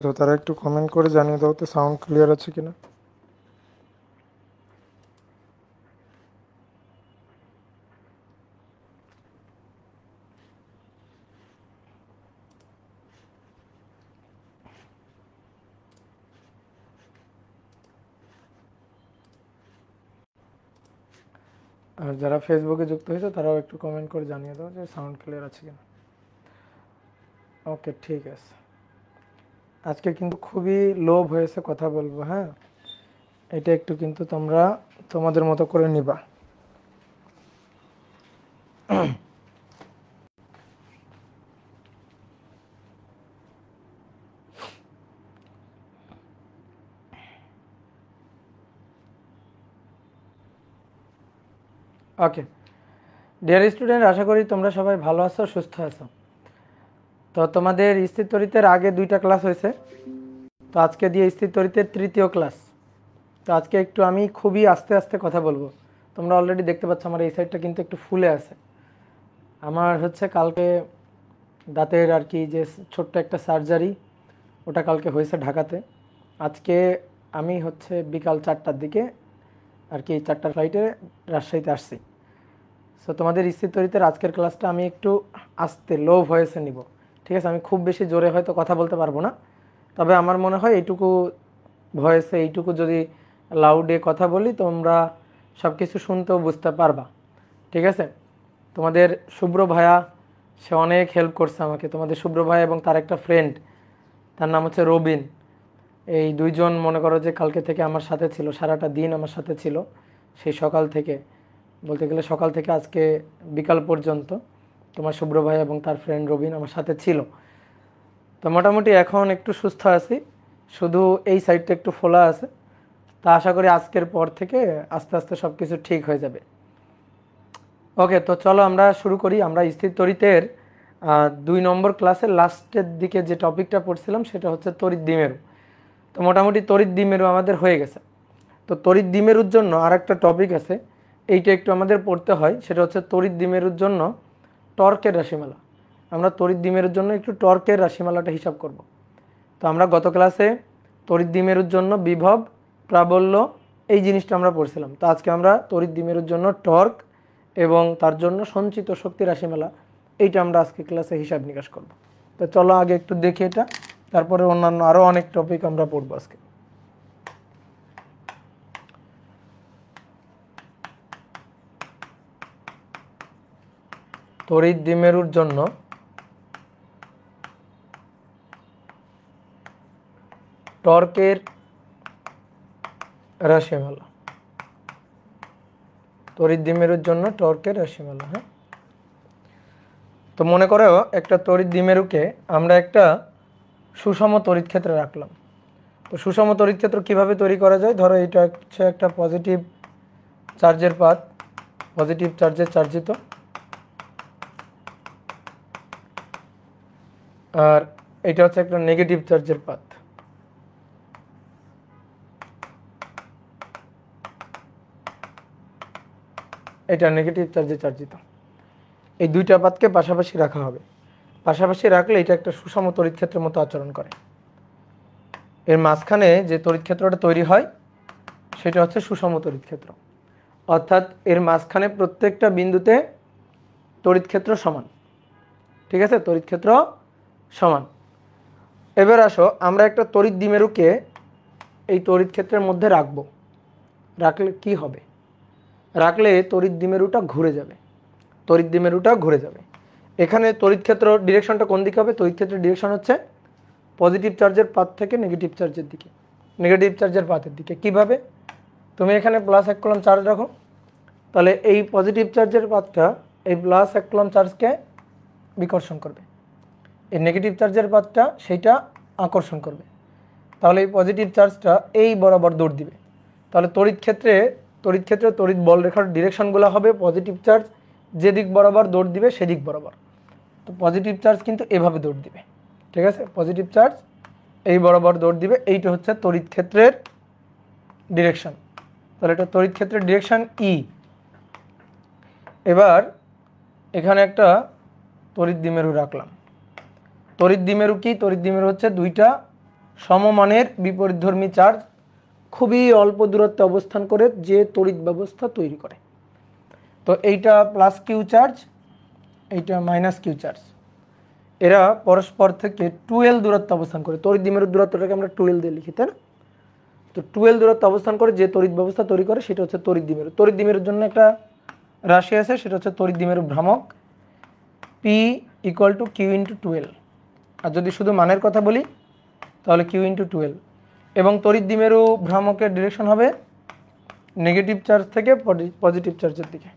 তো তারা একটু কমেন্ট করে জানিয়ে দাও তো সাউন্ড ক্লিয়ার আছে কিনা। আর যারা ফেসবুকে যুক্ত হয়েছে তারাও একটু কমেন্ট করে জানিয়ে দাও যে সাউন্ড ক্লিয়ার আছে কিনা। ওকে, ঠিক আছে। আজকে কিন্তু খুবই লোভ হয়েছে কথা বলবো, হ্যাঁ, এটা একটু কিন্তু তোমরা তোমাদের মতো করে নিবা। ওকে ডিয়ার স্টুডেন্ট, আশা করি তোমরা সবাই ভালো আছো, সুস্থ আছো। তো তোমাদের স্থির তড়িতের আগে 2টা ক্লাস হয়েছে, তো আজকে দিয়ে স্থির তড়িতের 3য় ক্লাস। তো আজকে একটু আমি খুবই আস্তে আস্তে কথা বলবো। তোমরা অলরেডি দেখতে পাচ্ছ আমার এই সাইডটা কিন্তু একটু ফুলে আছে। আমার হচ্ছে কালকে দাঁতের আর কি যে ছোট্ট একটা সার্জারি, ওটা কালকে হয়েছে ঢাকাতে। আজকে আমি হচ্ছে বিকাল 4টার দিকে আর কি 4টার ফ্লাইটে রাজশাহীতে আসছি। সো তোমাদের স্থির তড়িতের আজকের ক্লাসটা আমি একটু আস্তে লো ভয়েসে নিব, ঠিক আছে? আমি খুব বেশি জোরে হয়তো কথা বলতে পারবো না, তবে আমার মনে হয় এইটুকু ভয়েসে, এইটুকু যদি লাউডে কথা বলি তোমরা সব কিছু শুনতেও বুঝতে পারবা, ঠিক আছে? তোমাদের শুভ্র ভাইয়া, সে অনেক হেল্প করছে আমাকে। তোমাদের শুভ্র ভাই এবং তার একটা ফ্রেন্ড, তার নাম হচ্ছে রবিন। এই দুইজন মনে করো যে কালকে থেকে আমার সাথে ছিল, সারাটা দিন আমার সাথে ছিল। সেই সকাল থেকে, বলতে গেলে সকাল থেকে আজকে বিকাল পর্যন্ত তোমার শুভ্র ভাই এবং তার ফ্রেন্ড রবিন আমার সাথে ছিল। তো মোটামুটি এখন একটু সুস্থ আছি, শুধু এই সাইডটা একটু ফোলা আছে। তা আশা করি আজকের পর থেকে আস্তে আস্তে সব কিছু ঠিক হয়ে যাবে। ওকে, তো চলো আমরা শুরু করি। আমরা স্থির তড়িতের 2 নম্বর ক্লাসের লাস্টের দিকে যে টপিকটা পড়ছিলাম সেটা হচ্ছে তড়িৎ দ্বিমেরু। তো মোটামুটি তড়িৎ দ্বিমেরু আমাদের হয়ে গেছে। তো তড়িৎ দ্বিমেরুর জন্য আর একটা টপিক আছে, এইটা একটু আমাদের পড়তে হয়, সেটা হচ্ছে তড়িৎ দ্বিমেরুর জন্য টর্কের রাশিমালা। আমরা তড়িৎ দ্বিমেরুর জন্য একটু টর্কের রাশিমালাটা হিসাব করব। তো আমরা গত ক্লাসে তড়িৎ দ্বিমেরুর জন্য বিভব, প্রাবল্য এই জিনিসটা আমরা পড়ছিলাম। তো আজকে আমরা তড়িৎ দ্বিমেরুর জন্য টর্ক এবং তার জন্য সঞ্চিত শক্তি রাশিমালা, এইটা আমরা আজকে ক্লাসে হিসাব নিকাশ করব। তো চলো আগে একটু দেখি এটা, তারপরে অন্যান্য আরও অনেক টপিক আমরা পড়বো আজকে। তড়িৎ দ্বিমেরুর জন্য টর্কের রাশিমালা, তড়িৎ দ্বিমেরুর জন্য টর্কের রাশিমালা। হ্যাঁ, তো মনে করো একটা তড়িৎ দ্বিমেরুকে আমরা একটা সুষম তড়িৎ ক্ষেত্রে রাখলাম। তো সুষম তড়িৎ ক্ষেত্র কীভাবে তৈরি করা যায়? ধরো এটা হচ্ছে একটা পজিটিভ চার্জের পাত, পজিটিভ চার্জের চার্জিত, আর এটা হচ্ছে একটা নেগেটিভ চার্জের পাত। এটা নেগেটিভ চার্জে চার্জিত। এই দুইটা পাতকে পাশাপাশি রাখা হবে। পাশাপাশি রাখলে এটা একটা সুষম তড়িৎ ক্ষেত্রের মতো আচরণ করে। এর মাঝখানে যে তড়িৎ ক্ষেত্রটা তৈরি হয় সেটা হচ্ছে সুষম তড়িৎ ক্ষেত্র, অর্থাৎ এর মাঝখানে প্রত্যেকটা বিন্দুতে তড়িৎ ক্ষেত্র সমান, ঠিক আছে? তড়িৎ ক্ষেত্র সমান। এবার আসো আমরা একটা তড়িৎ দ্বিমেরুকে এই তড়িৎ ক্ষেত্রের মধ্যে রাখবো। রাখলে কি হবে? রাখলে তড়িৎ দ্বিমেরুটা ঘুরে যাবে, তড়িৎ দ্বিমেরুটা ঘুরে যাবে। এখানে তড়িৎ ক্ষেত্র ডিরেকশনটা কোন দিকে হবে? তড়িৎ ক্ষেত্রের ডিরেকশন হচ্ছে পজিটিভ চার্জের পাত থেকে নেগেটিভ চার্জের দিকে, নেগেটিভ চার্জের পাতের দিকে। কিভাবে? তুমি এখানে +1 কুলম্ব চার্জ রাখো, তাহলে এই পজিটিভ চার্জের পাতটা এই +1 কুলম্ব চার্জকে বিকর্ষণ করবে, এই নেগেটিভ চার্জের পাতটা সেইটা আকর্ষণ করবে। তাহলে এই পজিটিভ চার্জটা এই বরাবর দৌড় দিবে। তাহলে তড়িৎ ক্ষেত্রে তড়িৎ বল রেখার ডিরেকশনগুলো হবে পজিটিভ চার্জ যেদিক বরাবর দৌড় দিবে সেদিক বরাবর। তো পজিটিভ চার্জ কিন্তু এভাবে দৌড় দিবে, ঠিক আছে? পজিটিভ চার্জ এই বরাবর দৌড় দিবে। এইটা হচ্ছে তড়িৎ ক্ষেত্রের ডিরেকশন। তাহলে এটা তড়িৎ ক্ষেত্রের ডিরেকশন ই। এবার এখানে একটা তড়িৎ দ্বিমেরু রাখলাম। তড়িৎ দ্বিমেরু কি? তড়িৎ দ্বিমেরু হচ্ছে দুইটা সমমানের বিপরীতধর্মী চার্জ খুবই অল্প দূরত্বে অবস্থান করে যে তড়িৎ ব্যবস্থা তৈরি করে। তো এইটা প্লাস কিউ চার্জ, এইটা মাইনাস কিউ চার্জ, এরা পরস্পর থেকে 2l দূরত্ব অবস্থান করে। তড়িৎ দ্বিমেরুর দূরত্বটাকে আমরা 2l দিয়ে লিখি, তাই না? তো 2l দূরত্ব অবস্থান করে যে তড়িৎ ব্যবস্থা তৈরি করে সেটা হচ্ছে তড়িৎ দ্বিমেরু। তড়িৎ দ্বিমেরুর জন্য একটা রাশি আছে, সেটা হচ্ছে তড়িৎ দ্বিমেরু ভ্রামক P = Q × 2l। আর যদি শুধু মানের কথা বলি তাহলে Q × 2l। এবং তড়িৎ দ্বিমেরু ভ্রামকের ডিরেকশন হবে নেগেটিভ চার্জ থেকে পজিটিভ চার্জের দিকে,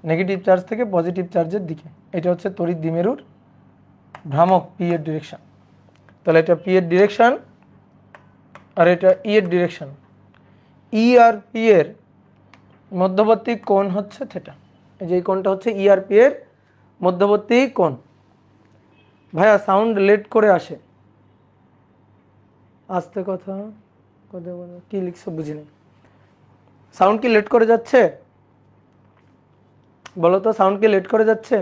নেগেটিভ চার্জ থেকে পজিটিভ চার্জের দিকে। এটা হচ্ছে তড়িৎ দ্বিমেরুর ভ্রামক P এর ডিরেকশন। তাহলে এটা P এর ডিরেকশন আর এটা E এর ডিরেকশন। E আর P এর মধ্যবর্তী কোণ হচ্ছে থিটা। এই যে এই কোণটা হচ্ছে E আর P এর মধ্যবর্তী কোণ। ভাইয়া সাউন্ড লেট করে আসে, আস্তে কথা কথা বলো, কি লিখছো বুঝিনি। সাউন্ড কি লেট করে যাচ্ছে? বলো তো, সাউন্ড কি লেট করে যাচ্ছে?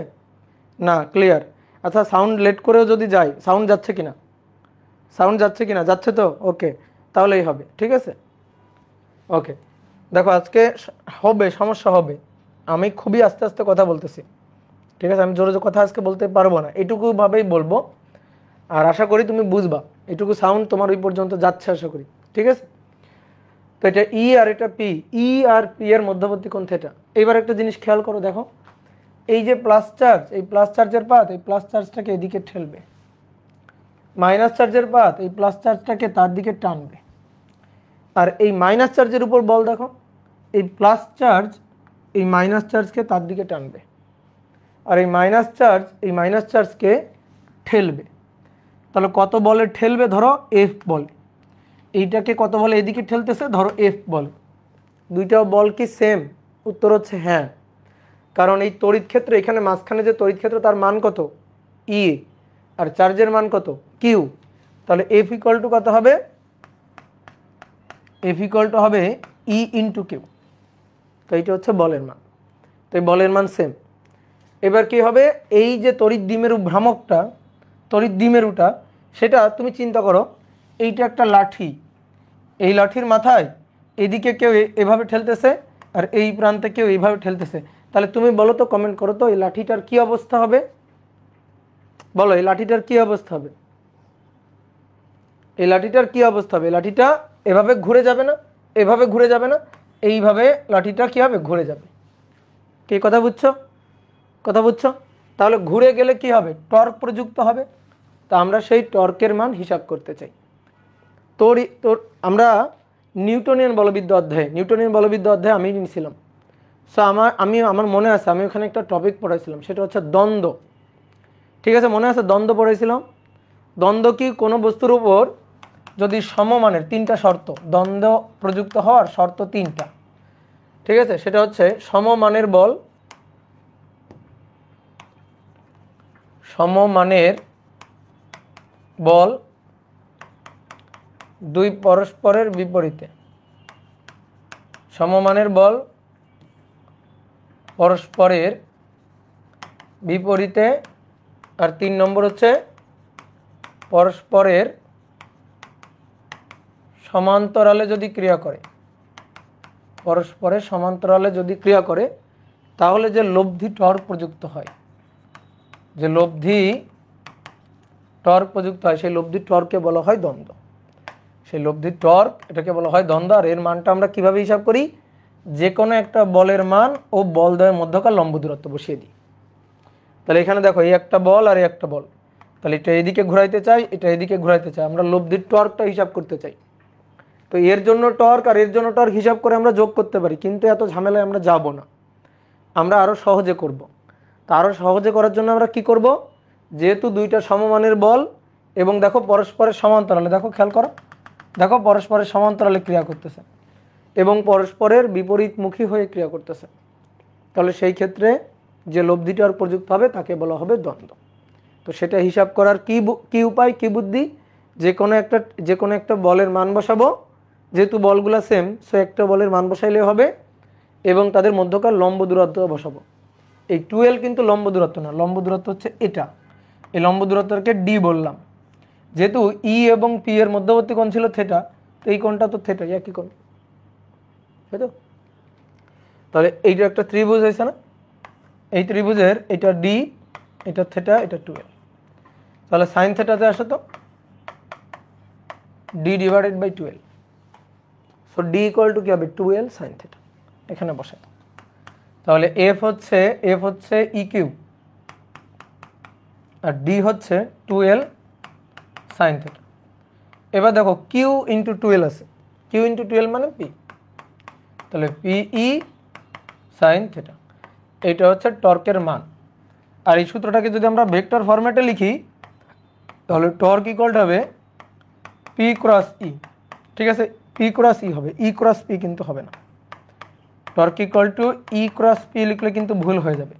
না, ক্লিয়ার। আচ্ছা, সাউন্ড লেট করেও যদি যায়, সাউন্ড যাচ্ছে কিনা? সাউন্ড যাচ্ছে কিনা? যাচ্ছে তো, ওকে, তাহলেই হবে, ঠিক আছে, ওকে। দেখো আজকে হবে, সমস্যা হবে, আমি খুবই আস্তে আস্তে কথা বলতেছি, ঠিক আছে? আমি জোরে জোরে কথা আজকে বলতে পারবো না, এটুকু ভাবেই বলবো। আর আশা করি তুমি বুঝবা, এটুকু সাউন্ড তোমার ওই পর্যন্ত যাচ্ছে আশা করি, ঠিক আছে? তো এটা ই আর এটা পি, ই আর পি এর মধ্যবর্তী কোণ থিটা। এবার একটা জিনিস খেয়াল করো, দেখো এই যে প্লাস চার্জ, এই প্লাস চার্জের পাত এই প্লাস চার্জটাকে এদিকে ঠেলবে, মাইনাস চার্জের পাত এই প্লাস চার্জটাকে তার দিকে টানবে। আর এই মাইনাস চার্জের উপর বল দেখো, এই প্লাস চার্জ এই মাইনাস চার্জকে তার দিকে টানবে, আর এই মাইনাস চার্জকে ঠেলবে। তাহলে কত বলে ঠেলবে? ধরো এফ বল, এইটাকে কত বলে এদিকে ঠেলতেছে? ধরো এফ বল। দুইটা বল কি সেম? উত্তর হচ্ছে হ্যাঁ, কারণ এই তড়িৎ ক্ষেত্র এখানে মাঝখানে যে তড়িৎ ক্ষেত্র তার মান কত? ই, আর চার্জের মান কত? কিউ। তাহলে এফ ইকুয়াল টু কত হবে? এফ ইকুয়াল টু হবে ই ইন্টু কিউ। তো এইটা হচ্ছে বলের মান, তো এই বলের মান সেম। এবার কি হবে? এই যে তড়িৎ দ্বিমেরু ভ্রামকটা, তড়িৎ দ্বিমেরুটা, সেটা তুমি চিন্তা করো, এইটা একটা লাঠি, এই লাঠির মাথায় এদিকে কেউ এভাবে ঠেলতেছে আর এই প্রান্তে কেউ এইভাবে ঠেলতেছে। তাহলে তুমি বলো তো, কমেন্ট করো তো, এই লাঠিটার কি অবস্থা হবে? বলো, এই লাঠিটার কি অবস্থা হবে? এই লাঠিটার কি অবস্থা হবে? লাঠিটা এভাবে ঘুরে যাবে না, এভাবে ঘুরে যাবে না, এইভাবে লাঠিটা কি হবে? ঘুরে যাবে। কি কথা বুঝছো? কথা বুঝছো? তাহলে ঘুরে গেলে কি হবে? টর্ক প্রযুক্ত হবে। তা আমরা সেই টর্কের মান হিসাব করতে চাই। আমরা নিউটনিয়ান বলবিদ্যা অধ্যায়ে আমি নিয়েছিলাম। সো আমার মনে আছে, আমি ওখানে একটা টপিক পড়াইছিলাম, সেটা হচ্ছে দ্বন্দ্ব। ঠিক আছে, মনে আছে? দ্বন্দ্ব পড়াইছিলাম। দ্বন্দ্ব কি? কোনো বস্তুর উপর যদি সমমানের তিনটা শর্ত, দ্বন্দ্ব প্রযুক্ত হওয়ার শর্ত তিনটা, ঠিক আছে? সেটা হচ্ছে সমমানের বল, দুই পরস্পরের বিপরীতে, সমমানের বল পরস্পরের বিপরীতে, আর 3 নম্বর হচ্ছে পরস্পরের সমান্তরালে যদি ক্রিয়া করে, পরস্পরের সমান্তরালে যদি ক্রিয়া করে তাহলে যে লব্ধি টর্ক প্রযুক্ত হয়, যে লব্ধি টর্ক প্রযুক্ত হয়, সেই লব্ধি টর্ককে বলা হয় দ্বন্দ্ব। সেই লব্ধি টর্ক, এটাকে বলা হয় দ্বন্দ্ব। আর এর মানটা আমরা কিভাবে হিসাব করি? যে কোনো একটা বলের মান ও বল দ্বয়ের মধ্যকার লম্ব দূরত্ব বসিয়ে দিই। তাহলে এখানে দেখো, এই একটা বল আর এই একটা বল, তাহলে এটা এদিকে ঘুরাইতে চাই, এটা এদিকে ঘুরাইতে চাই, আমরা লব্ধির টর্কটা হিসাব করতে চাই। তো এর জন্য টর্ক আর এর জন্য টর্ক হিসাব করে আমরা যোগ করতে পারি, কিন্তু এত ঝামেলায় আমরা যাব না, আমরা আরও সহজে করব। তা আরও সহজে করার জন্য আমরা কি করব? যেহেতু দুইটা সমমানের বল এবং দেখো পরস্পরের সমান্তরালে, দেখো খেয়াল করো, দেখো পরস্পরের সমান্তরালে ক্রিয়া করতেছে এবং পরস্পরের বিপরীতমুখী হয়ে ক্রিয়া করতেছে, তাহলে সেই ক্ষেত্রে যে লব্ধি টর্ক প্রযুক্ত হবে তাকে বলা হবে দ্বন্দ্ব। তো সেটা হিসাব করার কি উপায়, কি বুদ্ধি? যে কোনো একটা বলের মান বসাবো, যেহেতু বলগুলা সেম, সো একটা বলের মান বসাইলে হবে, এবং তাদের মধ্যকার লম্ব দূরত্ব বসাবো। এই 2l কিন্তু লম্ব দূরত্ব না, লম্ব দূরত্ব হচ্ছে এটা, এই লম্ব দূরত্বকে ডি বললাম। যেহেতু ই এবং পি এর মধ্যবর্তী কোণ ছিল থিটা, তো এই কোণটা তো থিটা, একই কোণ, তাই তো? তাহলে এইটা একটা ত্রিভুজ হয়েছে না, এই ত্রিভুজের এটা ডি, এটা থিটা, এটা 2l। তাহলে সাইন থিটাতে আসো তো, d divided by 2l। So d equal to কি হবে, 2l সাইন থিটা। এখানে বসে, তাহলে এফ হচ্ছে ই কিউব আর ডি হচ্ছে 2l সাইন থিটা। এবার দেখো কিউ ইন্টু 2l আছে, কিউ ইন্টু 2l মানে পি, তাহলে পি ই সাইন থিটা, এইটা হচ্ছে টর্কের মান। আর এই সূত্রটাকে যদি আমরা ভেক্টর ফরম্যাটে লিখি তাহলে টর্ক ইকুয়াল হবে পি ক্রস ই। ঠিক আছে, পি ক্রস ই হবে, ই ক্রস পি কিন্তু হবে না। Torque equal to E cross P লিখলে কিন্তু ভুল হয়ে যাবে।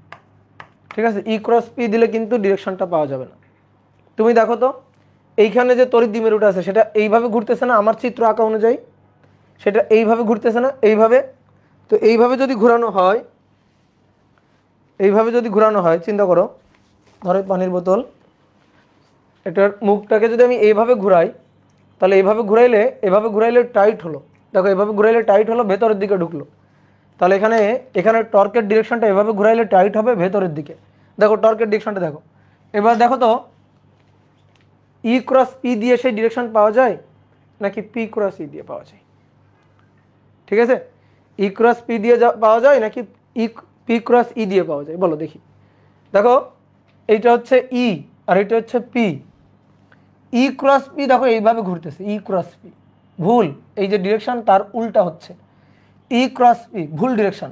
ঠিক আছে, ই ক্রস পি দিলে কিন্তু ডিরেকশনটা পাওয়া যাবে না। তুমি দেখো তো এইখানে যে তড়িৎ দ্বিমেরুটা আছে সেটা এইভাবে ঘুরতেছে না, আমার চিত্র আঁকা অনুযায়ী সেটা এইভাবে ঘুরতেছে না, এইভাবে। তো এইভাবে যদি ঘোরানো হয়, এইভাবে যদি ঘোরানো হয়, চিন্তা করো, ধরো পানির বোতল, এটার মুখটাকে যদি আমি এইভাবে ঘুরাই, তাহলে এইভাবে ঘুরাইলে টাইট হলো, দেখো এভাবে ঘুরাইলে টাইট হলো, ভেতরের দিকে ঢুকলো। তাহলে এখানে টর্কের ডিরেকশনটা এভাবে ঘুরাইলে টাইট হবে ভেতরের দিকে। দেখো টর্কের ডিরেকশনটা দেখো। এবার দেখো তো ই ক্রস পি দিয়ে সেই ডিরেকশন পাওয়া যায় নাকি পি ক্রস ই দিয়ে পাওয়া যায়? ঠিক আছে, ই ক্রস পি দিয়ে পাওয়া যায় নাকি পি ক্রস ই দিয়ে পাওয়া যায়, বলো দেখি। দেখো এইটা হচ্ছে ই আর এটা হচ্ছে পি। ই ক্রস পি দেখো এইভাবে ঘুরতেছে, ই ক্রস পি ভুল, এই যে ডিরেকশন তার উল্টা হচ্ছে, ই ক্রস পি ভুল ডিরেকশন,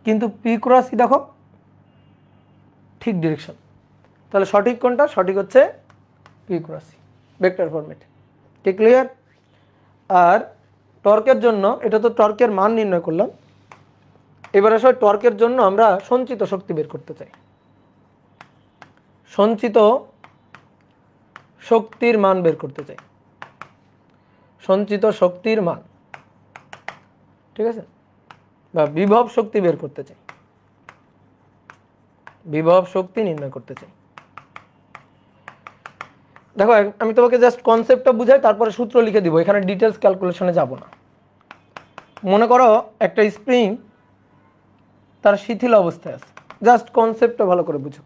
কিন্তু পি ক্রস ই দেখো ঠিক ডিরেকশন। তাহলে সঠিক কোনটা? সঠিক হচ্ছে পি ক্রস ই, ভেক্টর ফরম্যাটে। কি ক্লিয়ার? আর টর্কের জন্য, এটা তো টর্কের মান নির্ণয় করলাম, এবার আসলে টর্কের জন্য আমরা সঞ্চিত শক্তি বের করতে চাই। সঞ্চিত শক্তির মান বের করতে চাই, সঞ্চিত শক্তির মান, ঠিক আছে, বা বিভব শক্তি বের করতে চাই, বিভব শক্তি নির্ণয় করতে চাই। দেখো আমি তোমাকে জাস্ট কনসেপ্টটা বুঝাই, তারপরে সূত্র লিখে দিব, এখানে ডিটেলস ক্যালকুলেশনে যাব না। মনে করো একটা স্প্রিং তার শিথিল অবস্থায় আছে, জাস্ট কনসেপ্টটা ভালো করে বুঝো।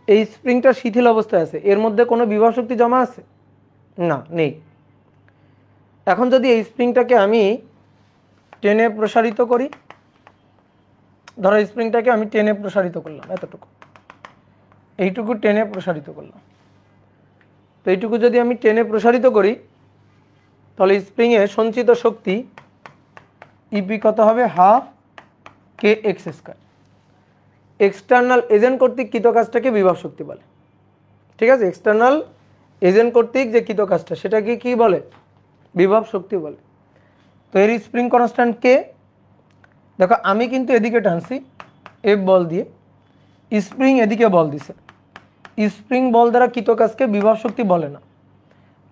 এই স্প্রিংটা শিথিল অবস্থায় আছে, এর মধ্যে কোনো বিভব শক্তি জমা আছে না, নেই। এখন যদি এই স্প্রিংটাকে আমি টেনে প্রসারিত করি, ধরো স্প্রিংটাকে আমি টেনে প্রসারিত করলাম, এতটুকু, এইটুকু টেনে প্রসারিত করলাম, তো এইটুকু যদি আমি টেনে প্রসারিত করি তাহলে স্প্রিংয়ে সঞ্চিত শক্তি ইপি কত হবে, হাফ কে এক্স স্কয়ার। এক্সটার্নাল এজেন্ট কর্তৃক কৃত কাজটাকে বিভব শক্তি বলে। ঠিক আছে, এক্সটার্নাল এজেন্ট কর্তৃক যে কৃত কাজটা সেটাকে কি বলে, বিভব শক্তি বলে। তো এর স্প্রিং কনস্ট্যান্ট কে, দেখো আমি কিন্তু এদিকে টানছি এফ বল দিয়ে, স্প্রিং এদিকে বল দিছে, স্প্রিং বল দ্বারা কৃত কাজকে বিভব শক্তি বলে না,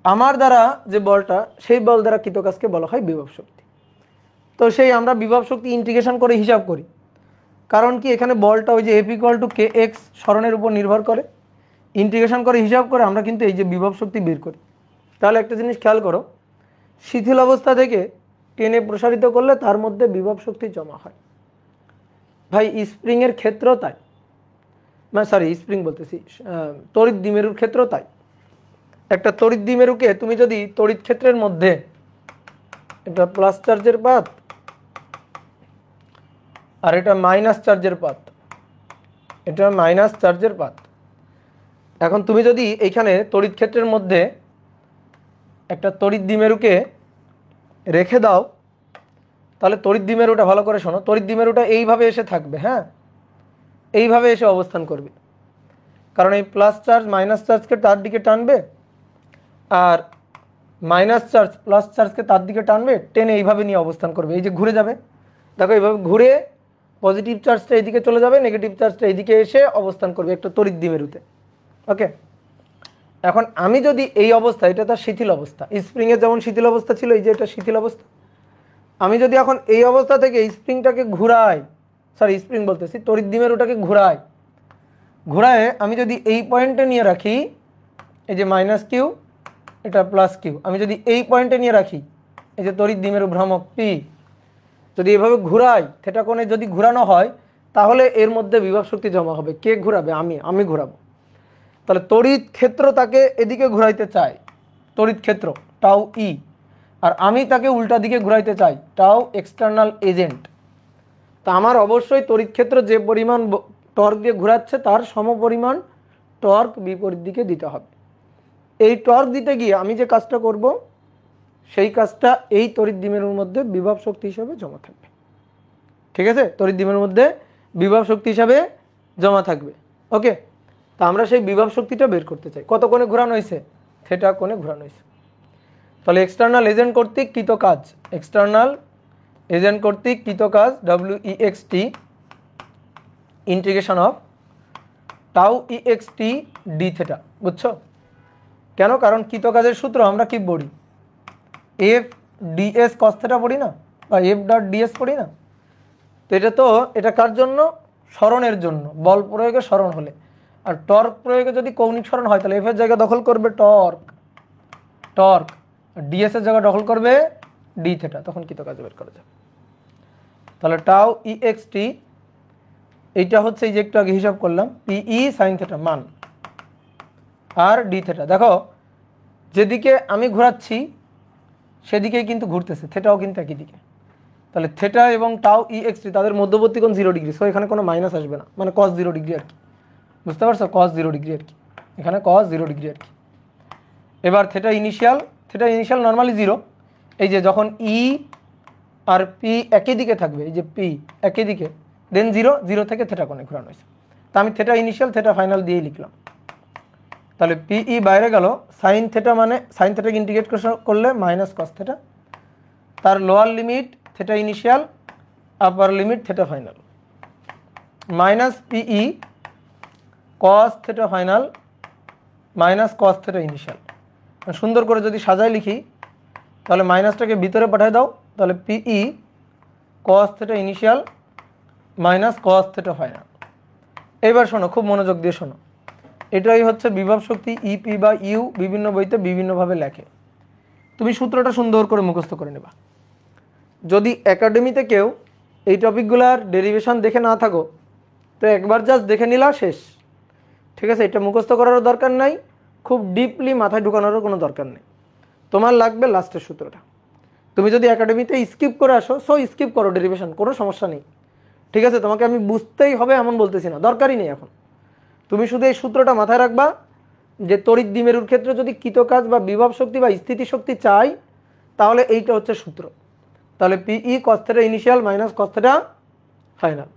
আমার দ্বারা যে বলটা সেই বল দ্বারা কৃত কাজকে বলা হয় বিভব শক্তি। তো সেই আমরা বিভব শক্তি ইন্টিগ্রেশন করে হিসাব করি, কারণ কি এখানে বলটা ওই যে F equal to K X সরণের উপর নির্ভর করে, ইন্টিগ্রেশন করে হিসাব করে আমরা কিন্তু এই যে বিভব শক্তি বের করি। তাহলে একটা জিনিস খেয়াল করো, শিথিল অবস্থা থেকে টেনে প্রসারিত করলে তার মধ্যে বিভব শক্তি জমা হয়। ভাই স্প্রিংয়ের ক্ষেত্র তাই, মানে সরি স্প্রিং বলতেছি, তড়িৎ দ্বিমেরুর ক্ষেত্র তাই। একটা তড়িৎ দ্বিমেরুকে তুমি যদি তড়িৎ ক্ষেত্রের মধ্যে এটা প্লাস চার্জের পাত আর এটা মাইনাস চার্জের পাত, এটা মাইনাস চার্জের পাত, এখন তুমি যদি এইখানে তড়িৎ ক্ষেত্রের মধ্যে একটা তড়িৎ দ্বিমেরুকে রেখে দাও, তাহলে তড়িৎ দ্বিমেরুটা ভালো করে শোনো, তড়িৎ দ্বিমেরুটা এইভাবে এসে থাকবে, হ্যাঁ এইভাবে এসে অবস্থান করবে, কারণ এই প্লাস চার্জ মাইনাস চার্জকে তার দিকে টানবে আর মাইনাস চার্জ প্লাস চার্জকে তার দিকে টানবে, টেনে এইভাবে নিয়ে অবস্থান করবে, এই যে ঘুরে যাবে, দেখো এইভাবে ঘুরে পজিটিভ চার্জটা এইদিকে চলে যাবে, নেগেটিভ চার্জটা এইদিকে এসে অবস্থান করবে একটা তড়িৎ দ্বিমেরুতে। ওকে, এখন আমি যদি এই অবস্থা, এটা তার শিথিল অবস্থা, স্প্রিংয়ের যেমন শিথিল অবস্থা ছিল, এই যে এটা শিথিল অবস্থা, আমি যদি এখন এই অবস্থা থেকে স্প্রিংটাকে ঘুরাই, সরি স্প্রিং বলতেছি, তড়িৎ দ্বিমেরুটাকে ঘুরায় আমি যদি এই পয়েন্টে নিয়ে রাখি, এই যে মাইনাস কিউ, এটা প্লাস কিউ। আমি যদি এই পয়েন্টে নিয়ে রাখি, এই যে তড়িৎ দ্বিমেরু ভ্রামক পি, যদি এভাবে ঘুরাই, থিটা কোণে যদি ঘোরানো হয়, তাহলে এর মধ্যে বিভব শক্তি জমা হবে। কে ঘোরাবে? আমি ঘোরাবো। তাহলে তড়িৎ ক্ষেত্র তাকে এদিকে ঘুরাইতে চায়, তড়িৎ ক্ষেত্র টাউ ই, আর আমি তাকে উল্টা দিকে ঘুরাইতে চাই, টাউ এক্সটার্নাল এজেন্ট। তা আমার অবশ্যই তড়িৎ ক্ষেত্র যে পরিমাণ টর্ক দিয়ে ঘোরাচ্ছে তার সমপরিমাণ টর্ক বিপরীত দিকে দিতে হবে। এই টর্ক দিতে গিয়ে আমি যে কাজটা করব, সেই কাজটা এই তড়িৎ দ্বিমেরুর মধ্যে বিভব শক্তি হিসাবে জমা থাকবে। ঠিক আছে? তড়িৎ দ্বিমেরুর মধ্যে বিভব শক্তি হিসাবে জমা থাকবে। ওকে, তা আমরা সেই বিভব শক্তিটা বের করতে চাই। কত কোণে ঘোরানো হয়েছে? থিটা কোণে ঘোরানো হয়েছে। তাহলে এক্সটার্নাল এজেন্ট কর্তৃক কৃত কাজ, এক্সটার্নাল এজেন্ট কর্তৃক কৃত কাজ WEXT integration of tau EXT D theta. বুঝছো কেন? কারণ কৃত কাজের সূত্র আমরা কি পড়ি? এফ ডিএস কস থিটা পড়ি না, বা এফ ডট ডিএস পড়ি না? তো এটা কার জন্য? সরণের জন্য, বল প্রয়োগে সরণ হলে। আর টর্ক প্রয়োগে যদি কৌণিক সরণ হয়, তাহলে এফ এর জায়গা দখল করবে টর্ক, ডিএস এর জায়গা দখল করবে ডি থিটা, তখন কৃত কাজ বের করা যাবে। তাহলে টাউ EXT, এইটা হচ্ছে এই যে একটু আগে হিসাব করলাম, PE সাইন থিটা মান, আর ডি থিটা। দেখো যেদিকে আমি ঘোরাচ্ছি সেদিকেই কিন্তু ঘুরতেছে, থিটাও কিন্তু একই দিকে। তাহলে থিটা এবং টাউ EXT তাদের মধ্যবর্তী কোণ 0 ডিগ্রি, সো এখানে কোনো মাইনাস আসবে না, মানে cos 0 ডিগ্রি আর কি। বুঝতে পারছো? cos 0 ডিগ্রি আর কি, এখানে cos 0 ডিগ্রি আর কি। এবার থিটা ইনিশিয়াল নর্মালি 0। এই যে যখন ই আর পি একই দিকে থাকবে, এই যে পি একই দিকে, দেন 0 থেকে থিটা কোণে ঘোরানো হয়েছে। তা আমি থিটা ইনিশিয়াল থিটা ফাইনাল দিয়েই লিখলাম। তাহলে PE বাইরে গেল, সাইন থিটা মানে সাইন থিটাকে ইন্টিগ্রেট করলে মাইনাস কস থিটা, তার লোয়ার লিমিট থিটা ইনিশিয়াল, আপার limit theta final, minus PE cos theta final minus cos theta initial. সুন্দর করে যদি সাজায় লিখি, তাহলে মাইনাসটাকে ভিতরে পাঠিয়ে দাও, তাহলে PE cos theta initial minus cos theta final. এবার শোনো, খুব মনোযোগ দিয়ে শোনো, এটাই হচ্ছে বিভব শক্তি। EP বা ইউ বিভিন্ন বইতে বিভিন্নভাবে লেখে, তুমি সূত্রটা সুন্দর করে মুখস্থ করে নেবা। যদি একাডেমিতে কেউ এই টপিকগুলার ডেরিভেশন দেখে না থাকো, তো একবার জাস্ট দেখে নিলা, শেষ। ঠিক আছে? এটা মুখস্থ করারও দরকার নাই, খুব ডিপলি মাথায় ঢুকানোরও কোনো দরকার নেই। তোমার লাগবে লাস্টের সূত্রটা। তুমি যদি একাডেমিতে স্কিপ করে আসো, সো স্কিপ করো ডেরিভেশন, কোনো সমস্যা নেই। ঠিক আছে? তোমাকে আমি বুঝতেই হবে এমন বলতেছি না, দরকারই নেই এখন। তুমি শুধু এই সূত্রটা মাথায় রাখবা যে তড়িৎ দ্বিমেরুর ক্ষেত্রে যদি কৃত কাজ বা বিভব শক্তি বা স্থিতি শক্তি চাই, তাহলে এইটা হচ্ছে সূত্র। তাহলে PE cos theta initial minus cos theta final.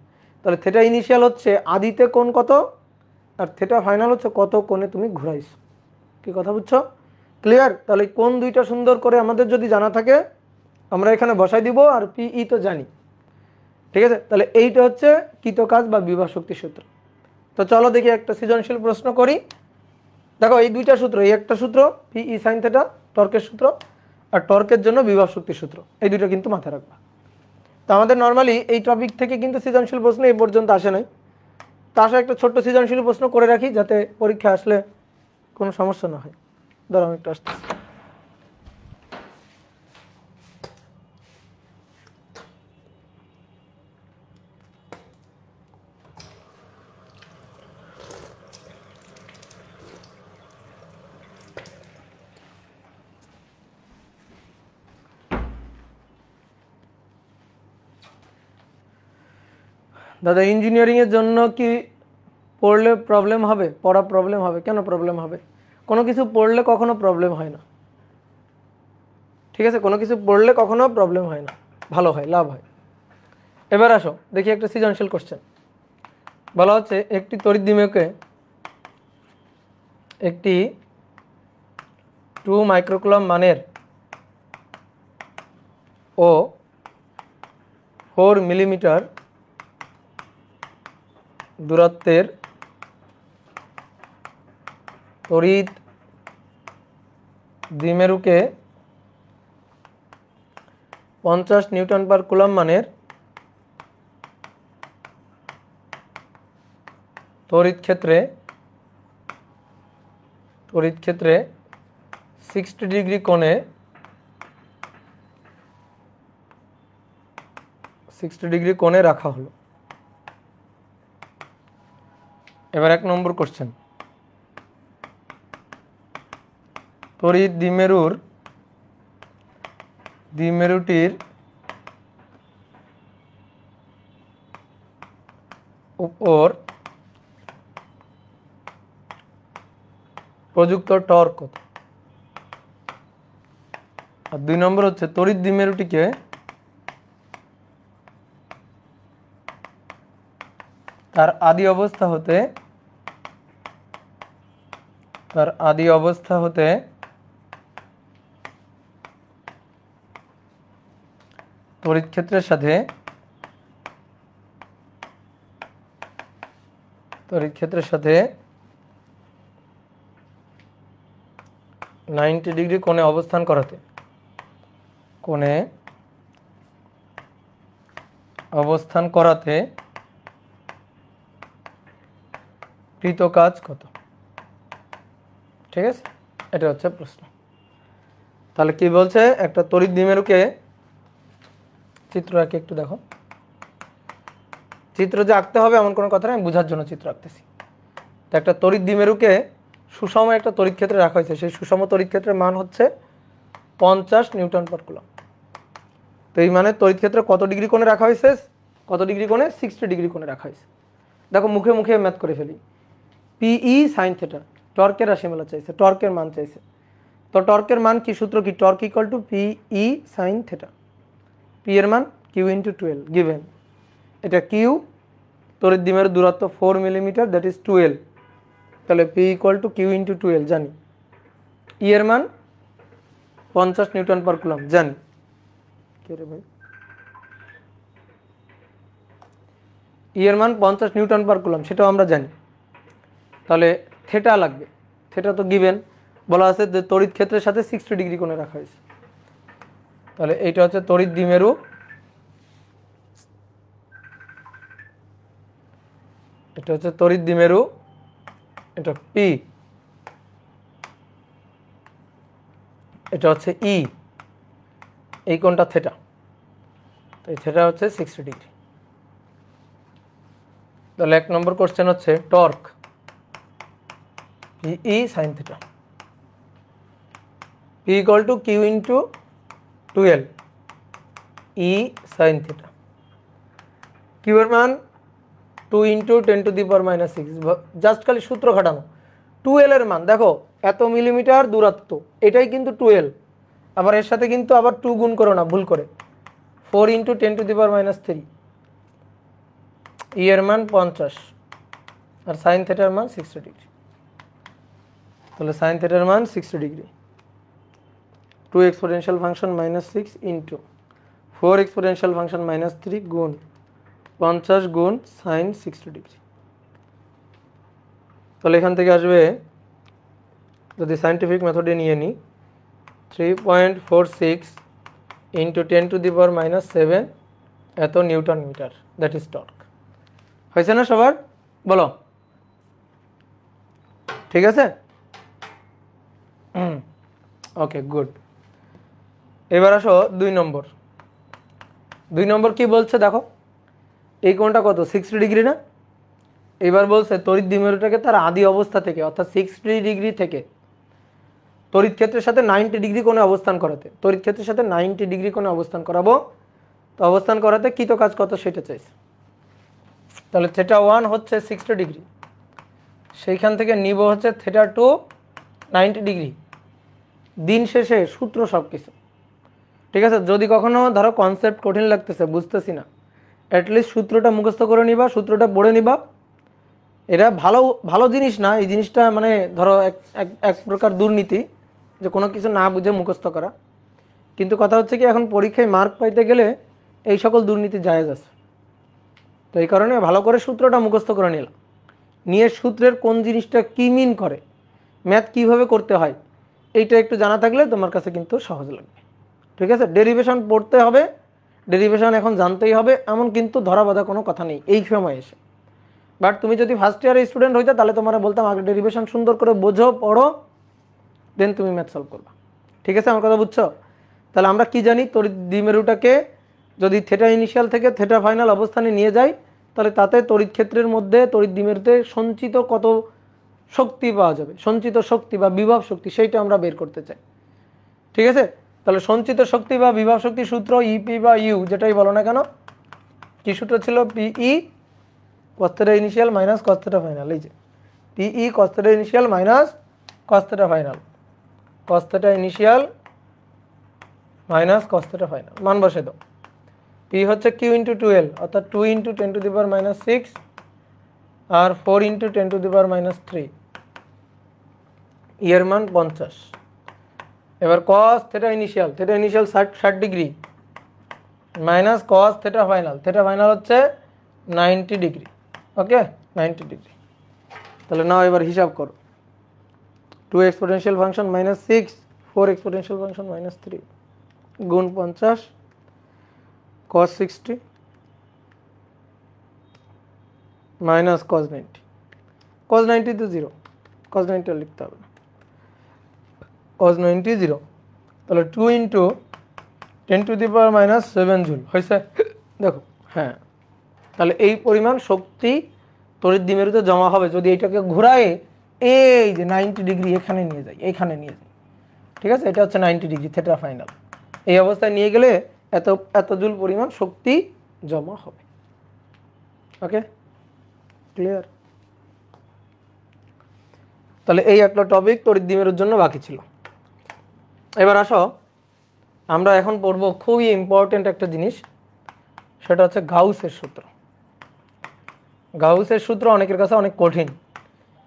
তাহলে থিটা ইনিশিয়াল হচ্ছে আদিতে কোণ কত, আর থিটা ফাইনাল হচ্ছে কত কোণে তুমি ঘুরাইছো। কি কথা বুঝছো? ক্লিয়ার? তাহলে কোণ দুইটা সুন্দর করে আমাদের যদি জানা থাকে, আমরা এখানে বসাই দিব, আর PE তো জানি। ঠিক আছে? তাহলে এইটা হচ্ছে কৃত কাজ বা বিভব শক্তির সূত্র। তো চলো দেখি একটা সৃজনশীল প্রশ্ন করি। দেখো এই দুইটা সূত্র, এই একটা সূত্র PE সাইন থিটা টর্কের সূত্র, আর টর্কের জন্য বিভব শক্তির সূত্র, এই দুটো কিন্তু মাথায় রাখবা। তো আমাদের নর্মালি এই টপিক থেকে কিন্তু সৃজনশীল প্রশ্ন এই পর্যন্ত আসে নাই। তা আসা একটা ছোট্ট সৃজনশীল প্রশ্ন করে রাখি, যাতে পরীক্ষা আসলে কোনো সমস্যা না হয়। ধরো আমি একটু আসতেছি। দাদা ইঞ্জিনিয়ারিংয়ের জন্য কি পড়লে প্রবলেম হবে? পড়া প্রবলেম হবে? কেন প্রবলেম হবে? কোনো কিছু পড়লে কখনো প্রবলেম হয় না। ঠিক আছে? কোনো কিছু পড়লে কখনো প্রবলেম হয় না, ভালো হয়, লাভ হয়। এবার আসো দেখি একটা সৃজনশীল কোশ্চেন। বলা হচ্ছে একটি তড়িৎ দ্বিমেরুকে একটি 2 মাইক্রোকুলম মানের ও 4 মিলিমিটার দূরত্বের তড়িৎ দ্বিমেরুকে 50 নিউটন পার কুলম মানের তড়িৎ ক্ষেত্রে তড়িৎ ক্ষেত্রে 60 ডিগ্রি কোণে 60 ডিগ্রি কোণে রাখা হলো। এবার 1 নম্বর কোশ্চেন, তড়িৎ দ্বিমেরুটির উপর প্রযুক্ত টর্ক কত? আর 2 নম্বর হচ্ছে তড়িৎ দ্বিমেরুটিকে তার আদি অবস্থা হতে তড়িৎ ক্ষেত্রের সাথে 90 ডিগ্রি কোণে অবস্থান করাতে কৃত কাজ কত? ঠিক আছে, এটা হচ্ছে প্রশ্ন। তাহলে কি বলছে, একটা তড়িৎ দ্বিমেরুকে চিত্র আঁকে, একটু দেখো। চিত্র যে আঁকতে হবে এমন কোনো কথা না, আমি বোঝার জন্য চিত্র আঁকতেছি। তো একটা তড়িৎ দ্বিমেরুকে সুষম একটা তড়িৎ ক্ষেত্রে রাখা হয়েছে, সেই সুষম তড়িৎ ক্ষেত্রের মান হচ্ছে 50 নিউটন পার কুলম। তো এই মানে তড়িৎ ক্ষেত্রে কত ডিগ্রি কোণে রাখা হয়েছে? কত ডিগ্রি কোণে? 60 ডিগ্রি কোণে রাখা হয়েছে। দেখো মুখে মুখে ম্যাথ করে ফেলি। পিই সাইন থিটা, টর্কের রাশিমালা চাইছে, টর্কের মান চাইছে। তো টর্কের মান কি, সূত্র কি? Torque equal to PE sine theta. P এর মান কিউ ইন্টু 12 গিভেন। এটা কিউ, তড়িৎ দ্বিমেরুর দূরত্ব 4 মিলিমিটার, দ্যাট ইজ 12। তাহলে P equal to Q into 12 জানি। ই এর মান 50 নিউটন পার কুলম জানি। কে রে ভাই? ই এর মান 50 নিউটন পার কুলম, সেটাও আমরা জানি। তাহলে থেটা লাগবে, থেটা তো গিভেন, বলা আছে যে তড়িৎ ক্ষেত্রের সাথে 60 ডিগ্রি কোণে রাখা হয়েছে। তাহলে এইটা হচ্ছে তড়িৎ দ্বিমেরু, এটা হচ্ছে তড়িৎ দ্বিমেরু, এটা পি, এটা হচ্ছে ই, এই কোণটা থেটা। তো এই থেটা হচ্ছে 60 ডিগ্রি। তাহলে 1 নম্বর কোশ্চেন হচ্ছে torque e sine theta, p equal to Q into 12 e sine theta. Q এর মান 2 into 10 to the power -6, just খালি সূত্র খাটানো। 12 এর মান দেখো, এত মিলিমিটার দূরত্ব, এটাই কিন্তু 12। আবার এর সাথে কিন্তু আবার 2 গুণ করো না ভুল করে, 4 ইন্টু 10 টু দি পাওয়ার -3। ই এর মান 50 আর সাইন থিটার মান 60 ডিগ্রি। তাহলে সাইন থিটার মান 60 degree. 2 exponential function -6 into 4 exponential function -3 গুণ 50 গুণ সাইন 60 ডিগ্রি। তাহলে এখান থেকে আসবে, যদি সাইন্টিফিক মেথডে নিয়ে নিই, 3.46 ইন্টু 10 টু দি পাওয়ার -7 এত newton metre, that is torque. হয়েছে না সবার? বলো, ঠিক আছে? Okay, good. এবার আসো 2 নম্বর। 2 নম্বর কি বলছে দেখো, এই কোণটা কত? 60 ডিগ্রি না? এবার বলছে তড়িৎ দ্বিমেরুটাকে তার আদি অবস্থা থেকে, অর্থাৎ 60 ডিগ্রি থেকে তড়িৎ ক্ষেত্রের সাথে 90 ডিগ্রি কোণে অবস্থান করাতে, তড়িৎ ক্ষেত্রের সাথে 90 ডিগ্রি কোণে অবস্থান করাবো। তো অবস্থান করাতে কৃত কাজ কত সেটা চাইছে। তাহলে থেটা 1 হচ্ছে 60 ডিগ্রি, সেইখান থেকে নিব হচ্ছে থেটা 2 90 ডিগ্রি। দিন শেষে সূত্র সব কিছু ঠিক আছে। যদি কখনো ধরো কনসেপ্ট কঠিন লাগতেছে, বুঝতেছি না, অ্যাটলিস্ট সূত্রটা মুখস্থ করে নিবা, সূত্রটা পড়ে নিবা। এটা ভালো ভালো জিনিস না, এই জিনিসটা মানে ধরো এক প্রকার দুর্নীতি, যে কোনো কিছু না বুঝে মুখস্থ করা। কিন্তু কথা হচ্ছে কি, এখন পরীক্ষায় মার্ক পাইতে গেলে এই সকল দুর্নীতি জায়েজ আছে। তো এই কারণে ভালো করে সূত্রটা মুখস্থ করে নিলাম, নিয়ে সূত্রের কোন জিনিসটা কী মিন করে, ম্যাথ কীভাবে করতে হয়, এইটা একটু জানা থাকলে তোমার কাছে কিন্তু সহজ লাগবে। ঠিক আছে, ডেরিভেশন পড়তে হবে, ডেরিভেশন এখন জানতেই হবে, এমন কিন্তু ধরা বাঁধা কোনো কথা নেই এই সময় এসে। বাট তুমি যদি ফার্স্ট ইয়ারের স্টুডেন্ট হইতে, তাহলে তোমরা বলতাম আগে ডেরিভেশন সুন্দর করে বোঝো, পড়ো, দেন তুমি ম্যাথ সলভ করবা। ঠিক আছে, আমার কথা বুঝছো? তাহলে আমরা কি জানি, তড়িৎ দ্বিমেরুটাকে যদি থিটা ইনিশিয়াল থেকে থিটা ফাইনাল অবস্থানে নিয়ে যাই, তাহলে তাতে তড়িৎ ক্ষেত্রের মধ্যে তড়িৎ দ্বিমেরুতে সঞ্চিত কত শক্তি পাওয়া যাবে, সঞ্চিত শক্তি বা বিভব শক্তি, সেইটা আমরা বের করতে চাই। ঠিক আছে, তাহলে সঞ্চিত শক্তি বা বিভব শক্তির সূত্র ইপি বা ইউ যেটাই বলো না কেন, কি সূত্র ছিল? PE cos θ initial minus cos θ final. এই যে PE cos θ initial minus cos θ final, cos θ initial minus cos θ final, মান বসে দাও। পি হচ্ছে কিউ ইন্টু 12, অর্থাৎ 2 ইন্টু 10⁻⁻6 আর 4 ইন্টু 10⁻⁻3, এর মান 50। এবার cos θ initial, θ initial 60 degree minus cos θ final, θ final হচ্ছে 90 ডিগ্রি। ওকে, 90 ডিগ্রি। তাহলে নাও এবার হিসাব করো, 2 এক্সপোনেনশিয়াল ফাংশন -6, 4 এক্সপোনেনশিয়াল ফাংশন -3 গুণ 50 cos 60 মাইনাস cos 90, cos 90 তো 0, cos 90 লিখতে হবে না, cos 90 0। তাহলে 2 ইন্টু 10⁻⁻7 জুল হয়েছে, দেখো। হ্যাঁ, তাহলে এই পরিমাণ শক্তি তড়িৎ দ্বিমেরুতে জমা হবে যদি এইটাকে ঘোরায় এই যে 90 ডিগ্রি এখানে নিয়ে যাই, এইখানে নিয়ে যাই। ঠিক আছে, এটা হচ্ছে 90 ডিগ্রি থিটা ফাইনাল। এই অবস্থায় নিয়ে গেলে এত জুল পরিমাণ শক্তি জমা হবে। ওকে, ক্লিয়ার? তাহলে এই একটা টপিক তড়িৎ দ্বিমেরুর জন্য বাকি ছিল। এবার আসো, আমরা এখন পড়ব খুবই ইম্পর্টেন্ট একটা জিনিস, সেটা হচ্ছে গাউসের সূত্র। গাউসের সূত্র অনেকের কাছে অনেক কঠিন,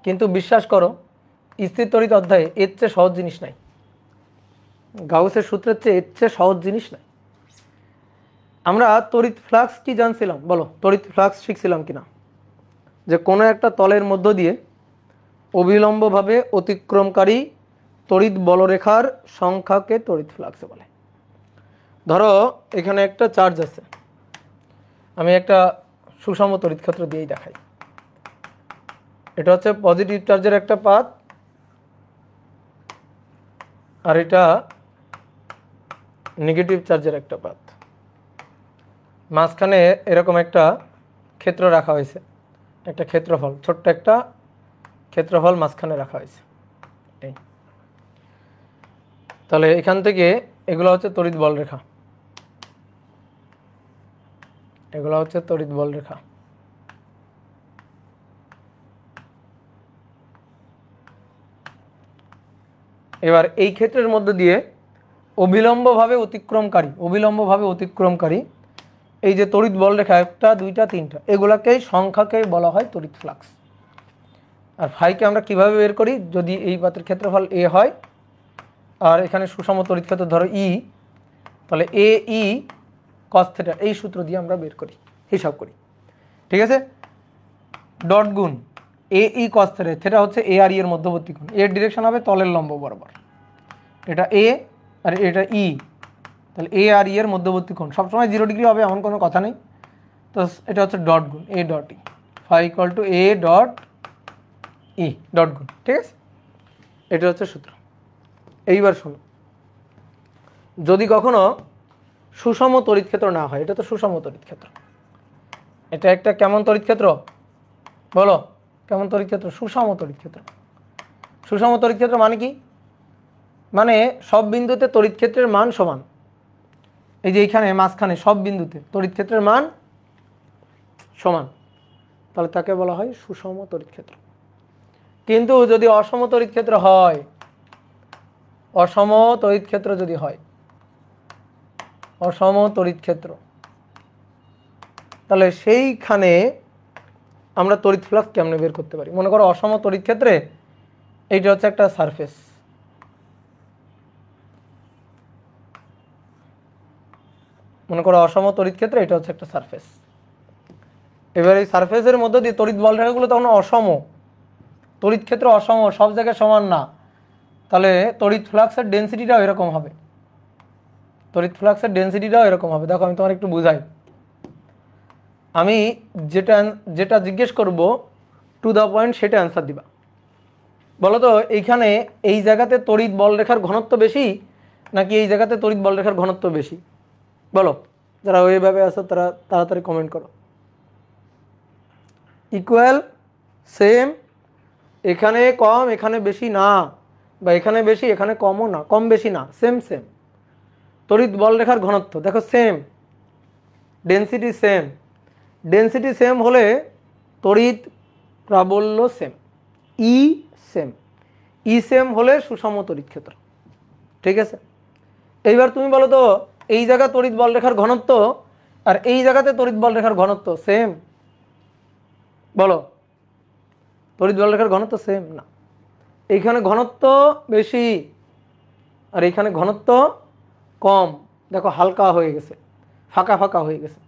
কিন্তু বিশ্বাস করো স্থির তড়িৎ অধ্যায়ে এর চেয়ে সহজ জিনিস নাই। গাউসের সূত্রের চেয়ে এর চেয়ে সহজ জিনিস নাই। আমরা তড়িৎ ফ্লাক্স কি জানছিলাম বলো? তড়িৎ ফ্লাক্স শিখছিলাম কিনা? যে কোনো একটা তলের মধ্য দিয়ে অবিলম্বভাবে অতিক্রমকারী তড়িৎ বলরেখার সংখ্যাকে তড়িৎ ফ্লাক্স বলে। ধরো এখানে একটা চার্জ আছে, আমি একটা সুষম তড়িৎ ক্ষেত্র দিয়েই দেখাই। এটা হচ্ছে পজিটিভ চার্জের একটা পাথ, আর এটা নেগেটিভ চার্জের একটা পাথ। মাঝখানে এরকম একটা ক্ষেত্র রাখা হয়েছে, একটা ক্ষেত্রফল, ছোট্ট একটা ক্ষেত্রফল মাঝখানে রাখা হয়েছে। এই তাহলে এখান থেকে এগুলো হচ্ছে তড়িৎ বল রেখা, এগুলো হচ্ছে তড়িৎ বল রেখা। এবার এই ক্ষেত্রের মধ্য দিয়ে অবিলম্বভাবে অতিক্রমকারী এই যে তড়িৎ বল রেখা, একটা দুইটা তিনটা, এগুলাকেই সংখ্যাকেই বলা হয় তড়িৎ ফ্লাক্স। আর ফাইকে আমরা কিভাবে বের করি? যদি এই পাতের ক্ষেত্রফল এ হয় আর এখানে সুষম তড়িৎ ক্ষেত্র ধরো ই, তাহলে এ ই cos θ, এই সূত্র দিয়ে আমরা বের করি, হিসাব করি। ঠিক আছে, ডট গুণ এ ই cos θ, থিটা হচ্ছে এ আর ই এর মধ্যবর্তী কোণ, এর ডিরেকশন হবে তলের লম্ব বরাবর, এটা এ আর এটা ই, তাহলে এ আর ই এর মধ্যবর্তী কোণ সবসময় 0 ডিগ্রি হবে এমন কোনো কথা নেই। তো এটা হচ্ছে ডট গুণ a dot e, phi equal to a dot e dot গুণ। ঠিক আছে, এটা হচ্ছে সূত্র। এইবার শোনো, যদি কখনো সুষম তড়িৎ ক্ষেত্র না হয়, এটা তো সুষম তড়িৎ ক্ষেত্র, এটা একটা কেমন তড়িৎ ক্ষেত্র বলো? কেমন তড়িৎ ক্ষেত্র? সুষম তড়িৎ ক্ষেত্র। সুষম তড়িৎ ক্ষেত্র মানে কি? মানে সব বিন্দুতে তড়িৎ ক্ষেত্রের মান সমান। এই যে এইখানে মাঝখানে সব বিন্দুতে তড়িৎ ক্ষেত্রের মান সমান, তাহলে তাকে বলা হয় সুষম তড়িৎ ক্ষেত্র। কিন্তু যদি অসম তড়িৎ ক্ষেত্র হয়, অসম তড়িৎ ক্ষেত্র যদি হয়, অসম তড়িৎ ক্ষেত্র, তাহলে সেইখানে আমরা তড়িৎ ফ্লাক্স কেমনে বের করতে পারি? মনে করো অসম তড়িৎ ক্ষেত্রে এইটা হচ্ছে একটা সারফেস, মনে করো অসম তড়িৎ ক্ষেত্রে এটা হচ্ছে একটা সারফেস। এবার এই সারফেসের মধ্যে দিয়ে তড়িৎ বল রেখাগুলো তখন অসম, তড়িৎ ক্ষেত্র অসম, সব জায়গায় সমান না, তাহলে তড়িৎ ফ্লাক্সের ডেনসিটিটাও এরকম হবে, তড়িৎ ফ্লাক্সের ডেনসিটিটাও এরকম হবে। দেখো আমি তোমার একটু বুঝাই, আমি যেটা জিজ্ঞেস করব টু দ্য পয়েন্ট সেটা অ্যান্সার দিবা। বলো তো এইখানে এই জায়গাতে তড়িৎ বলরেখার ঘনত্ব বেশি নাকি এই জায়গাতে তড়িৎ বলরেখার ঘনত্ব বেশি? বলো, যারা ওইভাবে আছো তারা তাড়াতাড়ি কমেন্ট করো। ইকুয়াল, সেম, এখানে কম এখানে বেশি না, বা এখানে বেশি এখানে কমও না, কম বেশি না, সেম সেম। তড়িৎ বলরেখার ঘনত্ব দেখো same, density same. Density same হলে তড়িৎ প্রাবল্য সেম, ই সেম। ই সেম হলে সুষম তড়িৎ ক্ষেত্র। ঠিক আছে, এইবার তুমি বলো তো এই জায়গা তড়িৎ বলরেখার ঘনত্ব আর এই জায়গাতে তড়িৎ বলরেখার ঘনত্ব সেম? বলো, তড়িৎ বলরেখার ঘনত্ব সেম না, এইখানে ঘনত্ব বেশি আর এইখানে ঘনত্ব কম। দেখো হালকা হয়ে গেছে, ফাঁকা ফাঁকা হয়ে গেছে।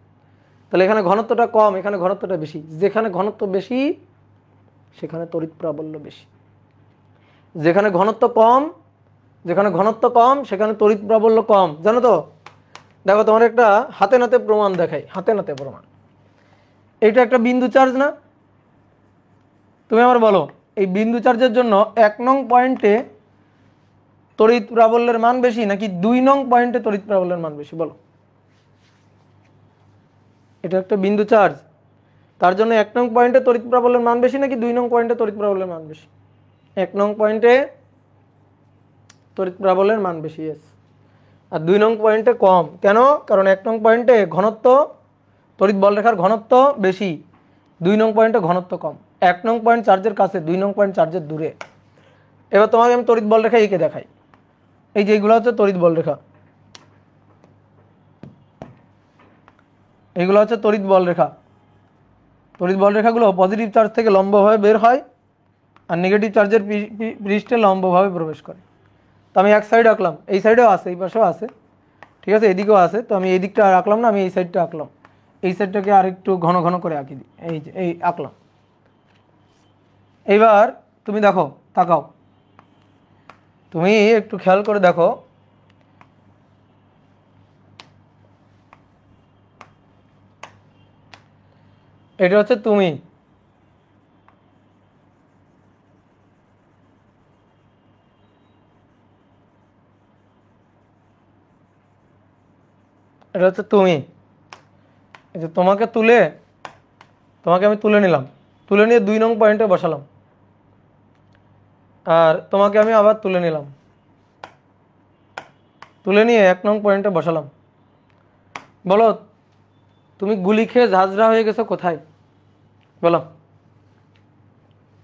তাহলে এখানে ঘনত্বটা কম এখানে ঘনত্বটা বেশি, যেখানে ঘনত্ব বেশি সেখানে তড়িৎ প্রাবল্য বেশি, যেখানে ঘনত্ব কম সেখানে তড়িৎ প্রাবল্য কম। জানো তো, দেখো তোমার একটা হাতে নাতে প্রমাণ দেখাই, হাতে নাতে প্রমাণ। এইটা একটা বিন্দু চার্জ না? তুমি আমার বলো এই বিন্দু চার্জের জন্য 1 নং পয়েন্টে তড়িৎ প্রাবল্যের মান বেশি নাকি 2 নং পয়েন্টে তড়িৎ প্রাবল্যের মান বেশি? বলো, এটা একটা বিন্দু চার্জ, তার জন্য 1 নং পয়েন্টে তড়িৎ প্রাবল্যের মান বেশি নাকি 2 নং পয়েন্টে তড়িৎ প্রাবল্যের মান বেশি? 1 নং পয়েন্টে তড়িৎ প্রাবল্যের মান বেশি, এস। আর 2 নং পয়েন্টে কম। কেন? কারণ 1 নং পয়েন্টে ঘনত্ব, তড়িৎ বলরেখার ঘনত্ব বেশি, 2 নং পয়েন্টে ঘনত্ব কম। 1 নং পয়েন্ট চার্জের কাছে, 2 নং পয়েন্ট চার্জের দূরে। এবার তোমাকে আমি তড়িৎ বলরেখা এঁকে দেখাই। এই যে এইগুলো হচ্ছে তড়িৎ বলরেখা, এইগুলো হচ্ছে তড়িৎ বলরেখা। তড়িৎ বলরেখাগুলো পজিটিভ চার্জ থেকে লম্বভাবে বের হয় আর নেগেটিভ চার্জের পৃষ্ঠে লম্বভাবে প্রবেশ করে। তো আমি এক সাইড আঁকলাম, এই সাইডেও আছে, এই পাশেও আছে, ঠিক আছে, এদিকেও আছে। তো আমি এই দিকটা আর আঁকলাম না, আমি এই সাইডটা আঁকলাম। এই সাইডটাকে আর একটু ঘন ঘন করে আঁকি দিই, এই যে এই আঁকলাম। এইবার তুমি দেখো, তাকাও, তুমি একটু খেয়াল করে দেখো, এটা হচ্ছে তুমি, এটা হচ্ছে তুমি। এই যে তোমাকে আমি তুলে নিলাম, তুলে নিয়ে 2 নং পয়েন্টে বসালাম, আর তোমাকে আমি আবার তুলে নিলাম, তুলে নিয়ে 1 নং পয়েন্টে বসালাম। বলো, তুমি গুলি খেয়ে ঝাঁঝরা হয়ে গেছো কোথায়? বলো,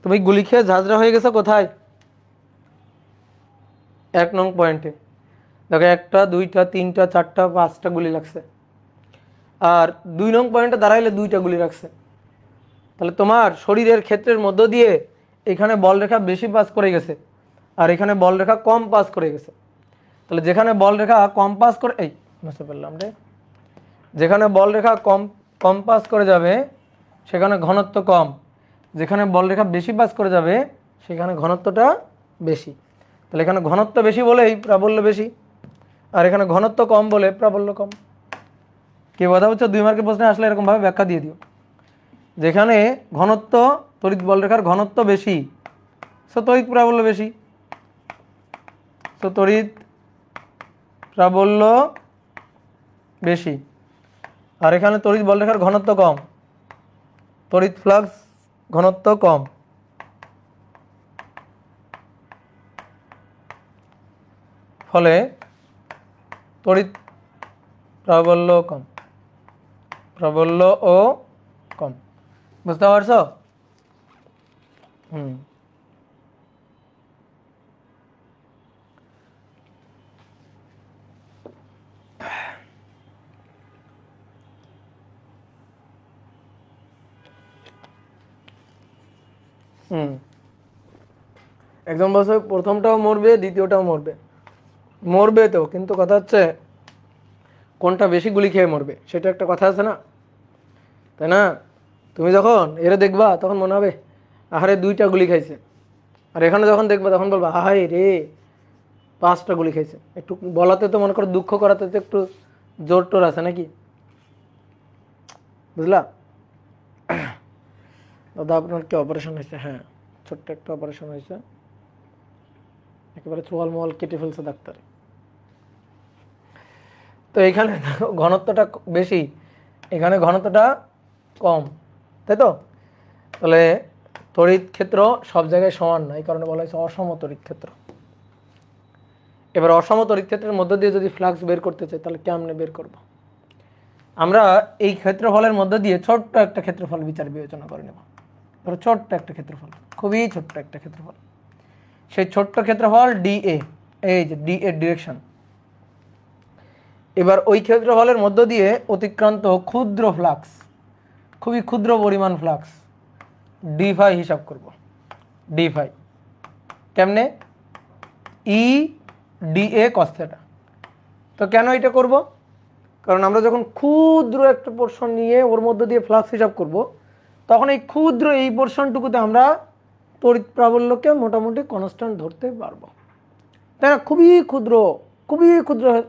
তুমি গুলি খেয়ে ঝাঁঝরা হয়ে গেছো কোথায়? 1 নং পয়েন্টে। দেখো 1টা 2টা 3টা 4টা 5টা গুলি লাগছে, আর 2 নং পয়েন্টে দাঁড়াইলে 2টা গুলি রাখছে। তাহলে তোমার শরীরের ক্ষেত্রের মধ্য দিয়ে এখানে বলরেখা বেশি পাস করে গেছে আর এখানে বলরেখা কম পাস করে গেছে। তাহলে যেখানে বলরেখা কম পাস করে, এই বুঝতে পারলাম রে, যেখানে বলরেখা কম পাস করে যাবে সেখানে ঘনত্ব কম, যেখানে বলরেখা বেশি পাস করে যাবে সেখানে ঘনত্বটা বেশি। তাহলে এখানে ঘনত্ব বেশি বলেই প্রাবল্য বেশি, আর এখানে ঘনত্ব কম বলে প্রাবল্য কম। কে কথা হচ্ছে 2 মার্কের প্রশ্নে আসলে এরকমভাবে ব্যাখ্যা দিয়ে দিও। যেখানে ঘনত্ব, তড়িৎ বলরেখার ঘনত্ব বেশি সো তড়িৎ প্রাবল্য বেশি, সো তড়িৎ প্রাবল্য বেশি। আর এখানে তড়িৎ বলরেখার ঘনত্ব কম, তড়িৎ ফ্লাক্স ঘনত্ব কম, ফলে তড়িৎ প্রাবল্য কম, প্রাবল্য ও কম। বুঝতে পারছো? একজন বলছে প্রথমটাও মরবে দ্বিতীয়টাও মরবে, মরবে তো, কিন্তু কথা হচ্ছে কোনটা বেশি গুলি খেয়ে মরবে সেটা একটা কথা আছে না, তাই না? তুমি যখন এরা দেখবা তখন মনে হবে আহারে 2টা গুলি খাইছে, আর এখানে যখন দেখবা তখন বলবা আহাই রে 5টা গুলি খাইছে। একটু বলাতে তো মনে করো দুঃখ করাতে তো একটু জোর টোর আছে নাকি? বুঝলা? দাদা আপনার কি অপারেশন হয়েছে? হ্যাঁ, ছোট্ট একটা অপারেশন হয়েছে, একেবারে চোয়াল মোয়াল কেটে ফেলছে ডাক্তার। তো এখানে ঘনত্বটা বেশি, এখানে ঘনত্বটা কম, তাই তো? তাহলে তড়িৎ ক্ষেত্র সব জায়গায় সমান না, এই কারণে বলা হয়েছে অসম তড়িৎ ক্ষেত্র। এবার অসম তড়িৎ ক্ষেত্রের মধ্য দিয়ে যদি ফ্লাক্স বের করতে চাই তাহলে কেমনে বের করব? আমরা এই ক্ষেত্রফলের মধ্য দিয়ে ছোট্ট একটা ক্ষেত্রফল বিবেচনা করে নেব। ধরো ছোট্ট একটা ক্ষেত্রফল, খুবই ছোট্ট একটা ক্ষেত্রফল, সেই ছোট্ট ক্ষেত্রফল ডিএ, এই যে ডিএ ডিরেকশন। এবার ওই ক্ষেত্রফলের মধ্য দিয়ে অতিক্রান্ত ক্ষুদ্র ফ্লাক্স, খুবই ক্ষুদ্র পরিমাণ ফ্লাক্স ডি ফাই হিসাব করব। ডি ফাই কেমনে? ই ডিএ কস থিটা। তো কেন এটা করব? কারণ আমরা যখন ক্ষুদ্র একটা পোর্শন নিয়ে ওর মধ্য দিয়ে ফ্লাক্স হিসাব করব, তখন এই ক্ষুদ্র এই পোর্শনটুকুতে আমরা তড়িৎ প্রাবল্যকে মোটামুটি কনস্ট্যান্ট ধরতে পারবো, তাই না? খুবই ক্ষুদ্র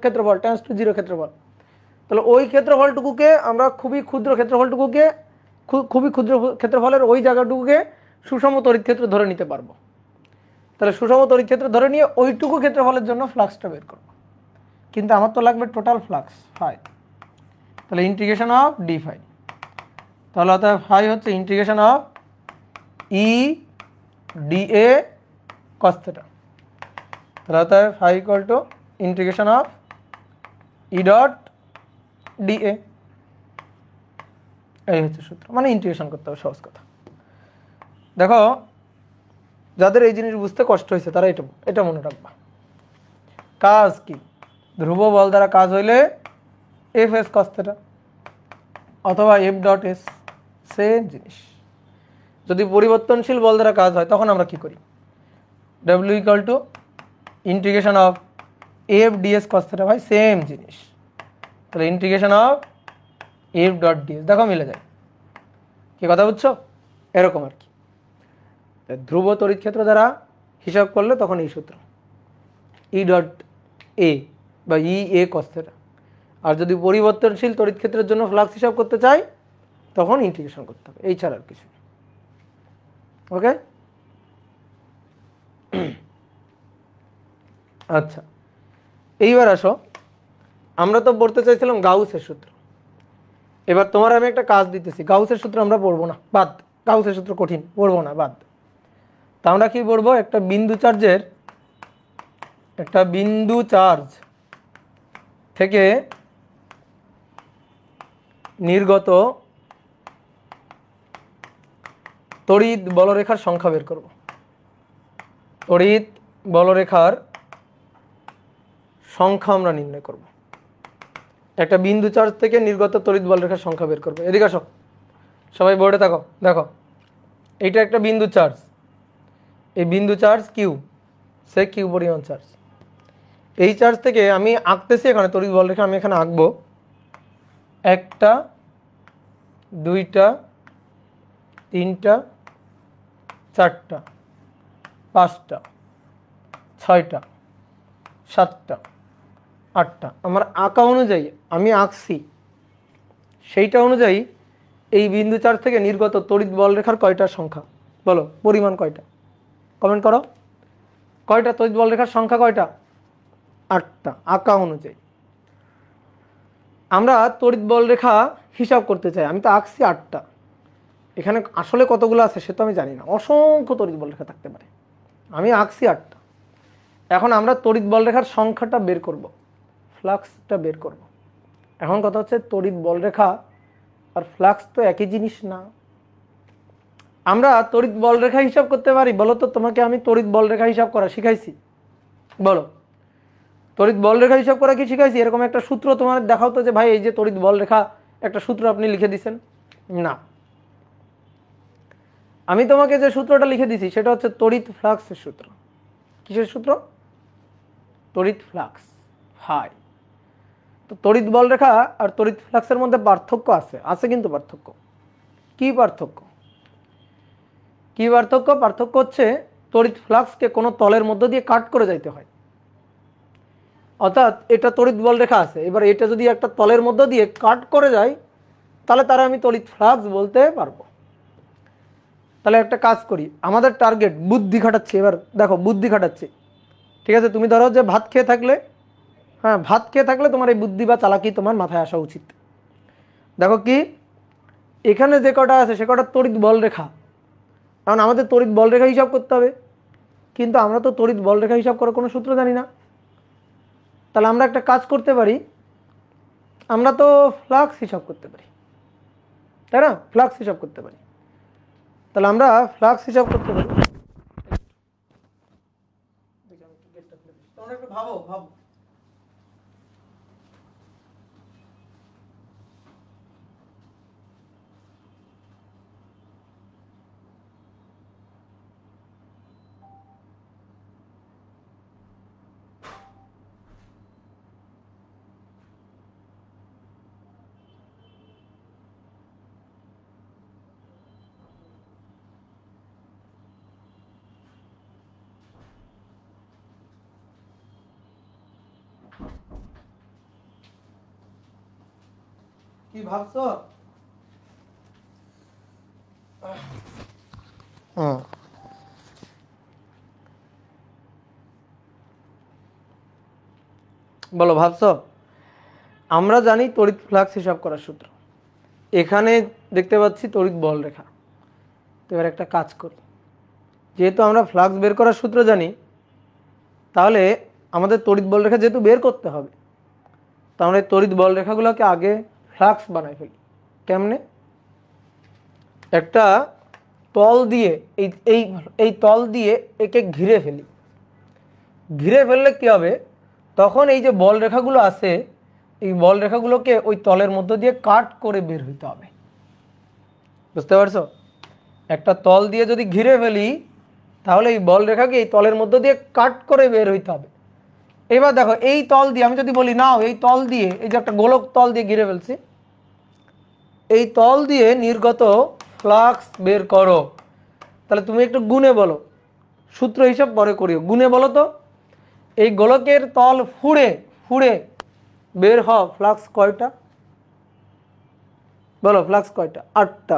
ক্ষেত্রফল, টেন্স টু জিরো ক্ষেত্রফল। তাহলে ওই ক্ষেত্রফলটুকুকে আমরা খুবই ক্ষুদ্র ক্ষেত্রফলের ওই জায়গাটুকুকে সুষম তড়িৎ ক্ষেত্র ধরে নিতে পারবো। তাহলে সুষম তড়িৎ ক্ষেত্র ধরে নিয়ে ওইটুকু ক্ষেত্রফলের জন্য ফ্লাক্সটা বের করব। কিন্তু আমার তো লাগবে টোটাল ফ্লাক্স ফাই, তাহলে ইন্টিগ্রেশন অফ ডি ফাই। তাহলে অর্থাৎ ফাই হচ্ছে integration of e d a cos theta. তাহলে অর্থাৎ phi equal to integration of e dot d a. এই হচ্ছে সূত্র, মানে ইন্টিগ্রেশন করতে হবে, সহজ কথা। দেখো, যাদের এই জিনিস বুঝতে কষ্ট হয়েছে তারা এটা মনে রাখবা। কাজ কি? ধ্রুব বল দ্বারা কাজ হইলে এফ এস কস থিটা অথবা এফ ডট এস, সেম জিনিস। যদি পরিবর্তনশীল বল দ্বারা কাজ হয় তখন আমরা কি করি? W equal to integration of F DS cos theta, ভাই সেম জিনিস। তাহলে integration of F dot DS, দেখো মিলে যায়। কি কথা বুঝছো? এরকম আর কি। ধ্রুব তড়িৎ ক্ষেত্র দ্বারা হিসাব করলে তখন এই সূত্র ই ডট এ বা ই এ কস থিটা। আর যদি পরিবর্তনশীল তড়িৎ ক্ষেত্রের জন্য ফ্লাক্স হিসাব করতে চাই তখন ইন্টিগ্রেশন করতে হবে, এই ছাড়া আর কিছু। ওকে, আচ্ছা এইবার আসো, আমরা তো পড়তে চাইছিলাম গাউসের সূত্র। এবার তোমার আমি একটা কাজ দিতেছি, গাউসের সূত্র আমরা পড়বো না, বাদ। গাউসের সূত্র কঠিন, পড়বো না, বাদ। তা আমরা কি পড়বো? একটা বিন্দু চার্জ থেকে নির্গত তড়িৎ বলরেখার সংখ্যা বের করব। তড়িৎ বলরেখার সংখ্যা আমরা নির্ণয় করব। একটা বিন্দু চার্জ থেকে নির্গত তড়িৎ বলরেখার সংখ্যা বের করব। এদিকে আসো, সবাই বোর্ডে থাকো। দেখো, এইটা একটা বিন্দু চার্জ, এই বিন্দু চার্জ কিউ, সে কিউ পরিমাণ চার্জ। এই চার্জ থেকে আমি আঁকতেছি এখানে তড়িৎ বলরেখা, আমি এখানে আঁকবো 1টা 2টা 3টা 4টা 5টা 6টা 7টা 8টা। আমার আঁকা অনুযায়ী আমি আঁকছি, সেইটা অনুযায়ী এই বিন্দু চার্জ থেকে নির্গত তড়িৎ বলরেখার কয়টার সংখ্যা বলো, পরিমাণ কয়টা? কমেন্ট করো। কয়টা তড়িৎ বলরেখার সংখ্যা কয়টা? 8টা, আঁকা অনুযায়ী। আমরা তড়িৎ বলরেখা হিসাব করতে চাই, আমি তো আঁকছি 8টা, এখানে আসলে কতগুলো আছে সে তো আমি জানি না, অসংখ্য তড়িৎ বলরেখা থাকতে পারে, আমি আঁকছি 8টা। এখন আমরা তড়িৎ বলরেখার সংখ্যাটা বের করব, ফ্লাক্সটা বের করব। এখন কথা হচ্ছে তড়িৎ বলরেখা আর ফ্লাক্স তো একই জিনিস না। আমরা তড়িৎ বলরেখা হিসাব করতে পারি? বলো তো, তোমাকে আমি তড়িৎ বলরেখা হিসাব করা শিখাইছি? বলো, তড়িৎ বলরেখা হিসাব করা কি শিখাইছি? এরকম একটা সূত্র তোমার দেখাও তো, যে ভাই এই যে তড়িৎ বলরেখা একটা সূত্র আপনি লিখে দিচ্ছেন। না, আমি তোমাকে যে সূত্রটা লিখে দিছি সেটা হচ্ছে তড়িৎ ফ্লাক্সের সূত্র। কিসের সূত্র? তড়িৎ ফ্লাক্স, হাই। তো তড়িৎ বলরেখা আর তড়িৎ ফ্লাক্সের মধ্যে পার্থক্য আছে কিন্তু পার্থক্য কি? পার্থক্য হচ্ছে তড়িৎ ফ্লাক্সকে কোনো তলের মধ্য দিয়ে কাট করে যাইতে হয়। অর্থাৎ এটা তড়িৎ বলরেখা আছে, এবার এটা যদি একটা তলের মধ্য দিয়ে কাট করে যায় তাহলে তারা আমি তড়িৎ ফ্লাক্স বলতে পারবো। তাহলে একটা কাজ করি, আমাদের টার্গেট বুদ্ধি খাটাচ্ছি। এবার দেখো, বুদ্ধি খাটাচ্ছি, ঠিক আছে, তুমি ধরো যে ভাত খেয়ে থাকলে, হ্যাঁ ভাত খেয়ে থাকলে তোমার এই বুদ্ধি বা চালাকি তোমার মাথায় আসা উচিত। দেখো কি এখানে যে কটা আছে সে কটা তড়িৎ বল রেখা, কারণ আমাদের তড়িৎ বল রেখা হিসাব করতে হবে, কিন্তু আমরা তো তড়িৎ বল রেখা হিসাব করার কোনো সূত্র জানি না। তাহলে আমরা একটা কাজ করতে পারি, আমরা তো ফ্লাক্স হিসাব করতে পারি, তাই না? ফ্লাক্স হিসাব করতে পারি। তাহলে আমরা ফ্লাক্স হিসাব করতে পারি। তোমরা একটু ভাবো ভাবো। কি ভাবছো? বলো ভাবছো? আমরা জানি তড়িৎ ফ্লাক্স হিসাব করার সূত্র, এখানে দেখতে পাচ্ছি তড়িৎ বল রেখা। তো এবার একটা কাজ করি, যেহেতু আমরা ফ্লাক্স বের করার সূত্র জানি, তাহলে আমাদের তড়িৎ বল রেখা যেহেতু বের করতে হবে, তো আমরা এই তড়িৎ বল রেখাগুলোকে আগে ফ্লাক্স বানাই ফেলি। কেমনে? একটা তল দিয়ে এই এই এই তল দিয়ে একে ঘিরে ফেলি। ঘিরে ফেললে কি হবে, তখন এই যে বল রেখাগুলো আছে এই বল রেখাগুলোকে ওই তলের মধ্য দিয়ে কাট করে বের হইতে হবে। বুঝতে পারছো? একটা তল দিয়ে যদি ঘিরে ফেলি তাহলে এই বল রেখাকে এই তলের মধ্য দিয়ে কাট করে বের হইতে হবে। এবার দেখো এই তল দিয়ে আমি যদি বলি নাও এই তল দিয়ে, এই যে একটা গোলক তল দিয়ে ঘিরে ফেলছি, এই তল দিয়ে নির্গত ফ্লাক্স বের করো। তাহলে তুমি একটু গুণে বলো, সূত্র হিসাব পরে করিও, গুণে বলো তো। এই গোলকের তল ফুঁড়ে ফুঁড়ে বের হও ফ্লাক্স কয়টা? বলো ফ্লাক্স কয়টা? 8টা।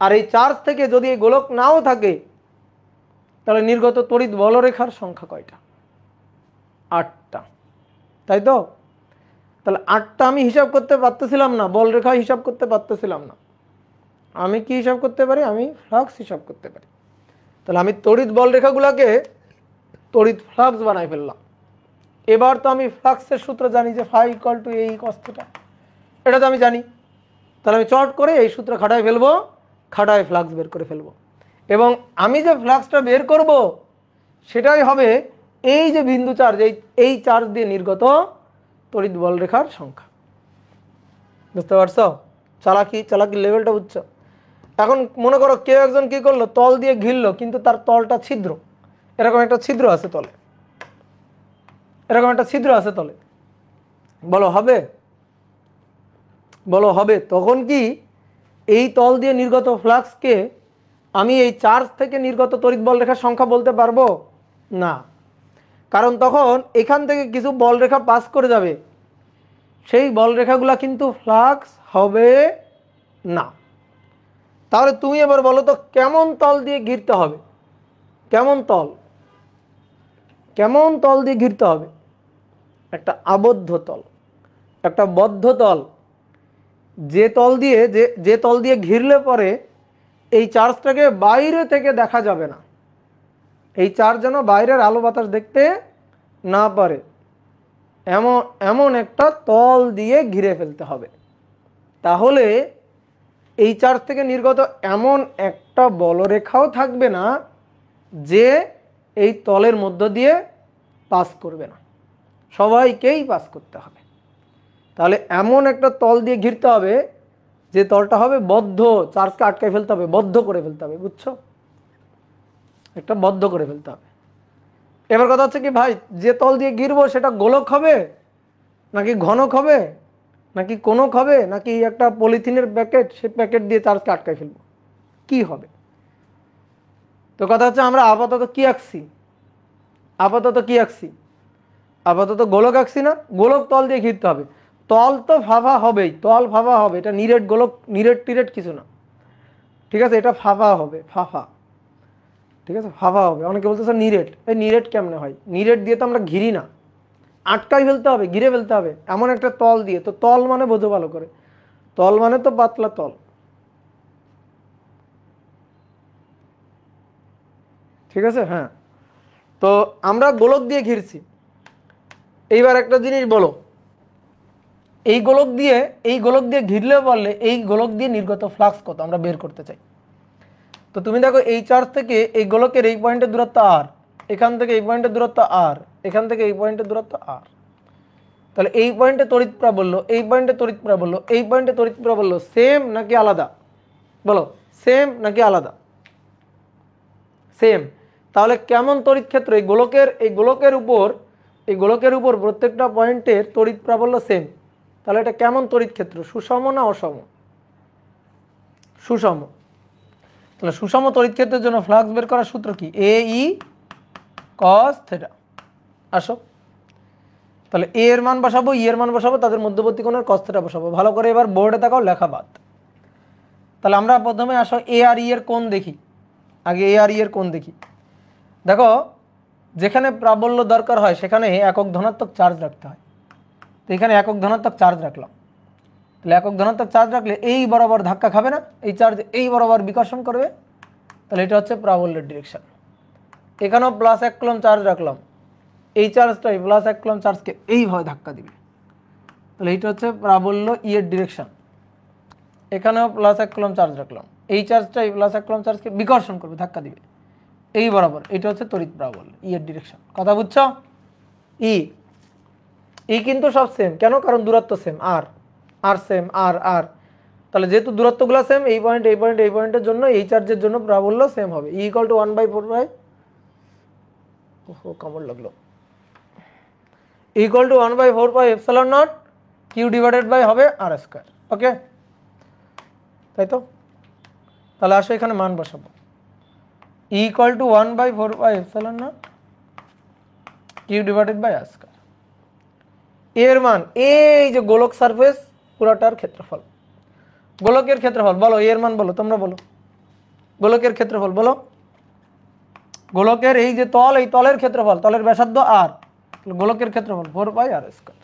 আর এই চার্জ থেকে যদি এই গোলক নাও থাকে তাহলে নির্গত তড়িৎ বলরেখার সংখ্যা কয়টা? 8টা, তাই তো? তাহলে 8টা আমি হিসাব করতে পারতেছিলাম না, বলরেখা হিসাব করতে পারতেছিলাম না, আমি কি হিসাব করতে পারি? আমি ফ্লাক্স হিসাব করতে পারি। তাহলে আমি তড়িৎ বলরেখাগুলোকে তড়িৎ ফ্লাক্স বানাই ফেললাম। এবার তো আমি ফ্লাক্সের সূত্র জানি যে ফাই ইকুয়াল টু এই কস থিটা, এটা তো আমি জানি। তাহলে আমি চট করে এই সূত্র খাটায় ফেলবো, খাটায় ফ্লাক্স বের করে ফেলবো। এবং আমি যে ফ্লাক্সটা বের করব সেটাই হবে এই যে বিন্দু চার্জ, এই চার্জ দিয়ে নির্গত তড়িৎ বল রেখার সংখ্যা। বুঝতে পারছো? চালাকি লেভেলটা বুঝছো? এখন মনে করো কেউ একজন কি করলো, তল দিয়ে ঘিরলো কিন্তু তার তলটা ছিদ্র, এরকম একটা ছিদ্র আছে তলে, এরকম একটা ছিদ্র আছে তলে। বলো হবে? বলো হবে? তখন কি এই তল দিয়ে নির্গত ফ্লাক্সকে আমি এই চার্জ থেকে নির্গত তড়িৎ বল রেখার সংখ্যা বলতে পারবো না, কারণ তখন এখান থেকে কিছু বল রেখা পাস করে যাবে, সেই বল রেখাগুলা কিন্তু ফ্লাক্স হবে না। তাহলে তুমি এবার বলো তো কেমন তল দিয়ে ঘিরতে হবে? কেমন তল, কেমন তল দিয়ে ঘিরতে হবে? একটা আবদ্ধ তল, একটা বদ্ধ তল, যে তল দিয়ে যে তল দিয়ে ঘিরলে পরে এই চার্জটাকে বাইরে থেকে দেখা যাবে না, এই চার্জ যেন বাইরের আলো বাতাস দেখতে না পারে, এমন এমন একটা তল দিয়ে ঘিরে ফেলতে হবে। তাহলে এই চার্জ থেকে নির্গত এমন একটা বলরেখাও থাকবে না যে এই তলের মধ্য দিয়ে পাস করবে না, সবাইকেই পাস করতে হবে। তাহলে এমন একটা তল দিয়ে ঘিরতে হবে যে তলটা হবে বদ্ধ, চার্জকে আটকায় ফেলতে হবে, বদ্ধ করে ফেলতে হবে। বুঝছো? একটা বদ্ধ করে ফেলতে হবে। এবার কথা হচ্ছে কি ভাই, যে তল দিয়ে ঘিরবো সেটা গোলক হবে নাকি ঘনক হবে নাকি কোনক হবে নাকি একটা পলিথিনের প্যাকেট, সেই প্যাকেট দিয়ে চার্জকে আটকায় ফেলবো, কি হবে? তো কথা হচ্ছে আমরা আপাতত কি আঁকছি? আপাতত কি আঁকছি? আপাতত গোলক আঁকছি না? গোলক তল দিয়ে ঘিরতে হবে। তল তো ফাঁপা হবেই, তল ফাঁপা হবে, এটা গোলক নিরেট টিরেট কিছু না, ঠিক আছে? এটা ফাঁপা হবে, ফাঁপা। ঠিক আছে, হাওয়া হবে। অনেকে বলতেছে নিরেট, এই নিরেট কেমনে হয়? নিরেট দিয়ে তো আমরা ঘিরি না, আটকাই ফেলতে হবে, ঘিরে ফেলতে হবে এমন একটা তল দিয়ে। তো তল মানে বোঝো ভালো করে, তল মানে তো পাতলা তল, ঠিক আছে। হ্যাঁ, তো আমরা গোলক দিয়ে ঘিরছি। এইবার একটা জিনিস বলো, এই গোলক দিয়ে ঘিরলে বললে এই গোলক দিয়ে নির্গত ফ্লাক্স কত আমরা বের করতে চাই। তো তুমি দেখো এই চার্জ থেকে এই গোলকের এই পয়েন্টের দূরত্ব আর, এখান থেকে এই পয়েন্টের দূরত্ব আর, এখান থেকে এই পয়েন্টের দূরত্ব আর। তাহলে এই পয়েন্টে তড়িৎ প্রাবল্য, এই পয়েন্টে তড়িৎ প্রাবল্য, এই পয়েন্টে তড়িৎ প্রাবল্য সেম নাকি আলাদা? বলো, সেম নাকি আলাদা? সেম। তাহলে কেমন তড়িৎ ক্ষেত্র? এই গোলকের উপর প্রত্যেকটা পয়েন্টের তড়িৎ প্রাবল্য সেম। তাহলে এটা কেমন তড়িৎ ক্ষেত্র? সুষম না অসম? সুষম। তাহলে সুষম তড়িৎ ক্ষেত্রের জন্য ফ্লাক্স বের করার সূত্র কি? এ ই কস থিটা। আসো, তাহলে এ এর মান বসাবো, ই এর মান বসাবো, তাদের মধ্যবর্তী কোণের কস থিটা বসাবো। ভালো করে এবার বোর্ডে তাকাও, লেখা বাদ। তাহলে আমরা প্রথমে আসো এ আর ই এর কোণ দেখি। আগে এ আর ই এর কোণ দেখি। দেখো, যেখানে প্রাবল্য দরকার হয় সেখানে একক ধনাত্মক চার্জ রাখতে হয়। তো এখানে একক ধনাত্মক চার্জ রাখলাম। তাহলে একক ধনাত্মক চার্জ রাখলে এই বরাবর ধাক্কা খাবে না, এই চার্জ এই বরাবর বিকর্ষণ করবে। তাহলে এটা হচ্ছে প্রাবল্যের ডিরেকশন। এখানেও প্লাস 1 কুলম্ব চার্জ রাখলাম, এই চার্জটাই প্লাস 1 কুলম্ব চার্জকে এইভাবে ধাক্কা দিবে। তাহলে এইটা হচ্ছে প্রাবল্য ই এর ডিরেকশন। এখানেও প্লাস 1 কুলম্ব চার্জ রাখলাম, এই চার্জটাই প্লাস 1 কুলম্ব চার্জকে বিকর্ষণ করবে, ধাক্কা দিবে এই বরাবর। এটা হচ্ছে তড়িৎ প্রাবল্য ই এর ডিরেকশন। কথা বুঝছো? ই কিন্তু সব সেম, কেন? কারণ দূরত্ব সেম, আর সেম, আর। তাহলে যেহেতু দূরত্বগুলো সেম, এই পয়েন্ট এই পয়েন্ট এই পয়েন্টের জন্য এই চার্জের জন্য প্রাবল্য সেম হবে। ই ইকুয়াল টু 1/4 পাই, কামড় লাগলো, equal to 1/4 pi epsilon naught q divided by হবে আর স্কয়ার। ওকে, তাই তো? তাহলে আসো এখানে মান বসাবো, equal to 1/4 pi epsilon naught q divided by r square. এর মান এই যে গোলক সারফেস পুরোটার ক্ষেত্রফল। গোলকের ক্ষেত্রফল বলো, এর মান বলো, তোমরা বলো। গোলকের ক্ষেত্রফল বলো। গোলকের এই যে তল, এই তলের ক্ষেত্রফল, তলের ব্যাসার্ধ আর, গোলকের ক্ষেত্রফল 4 পাই আর স্কয়ার।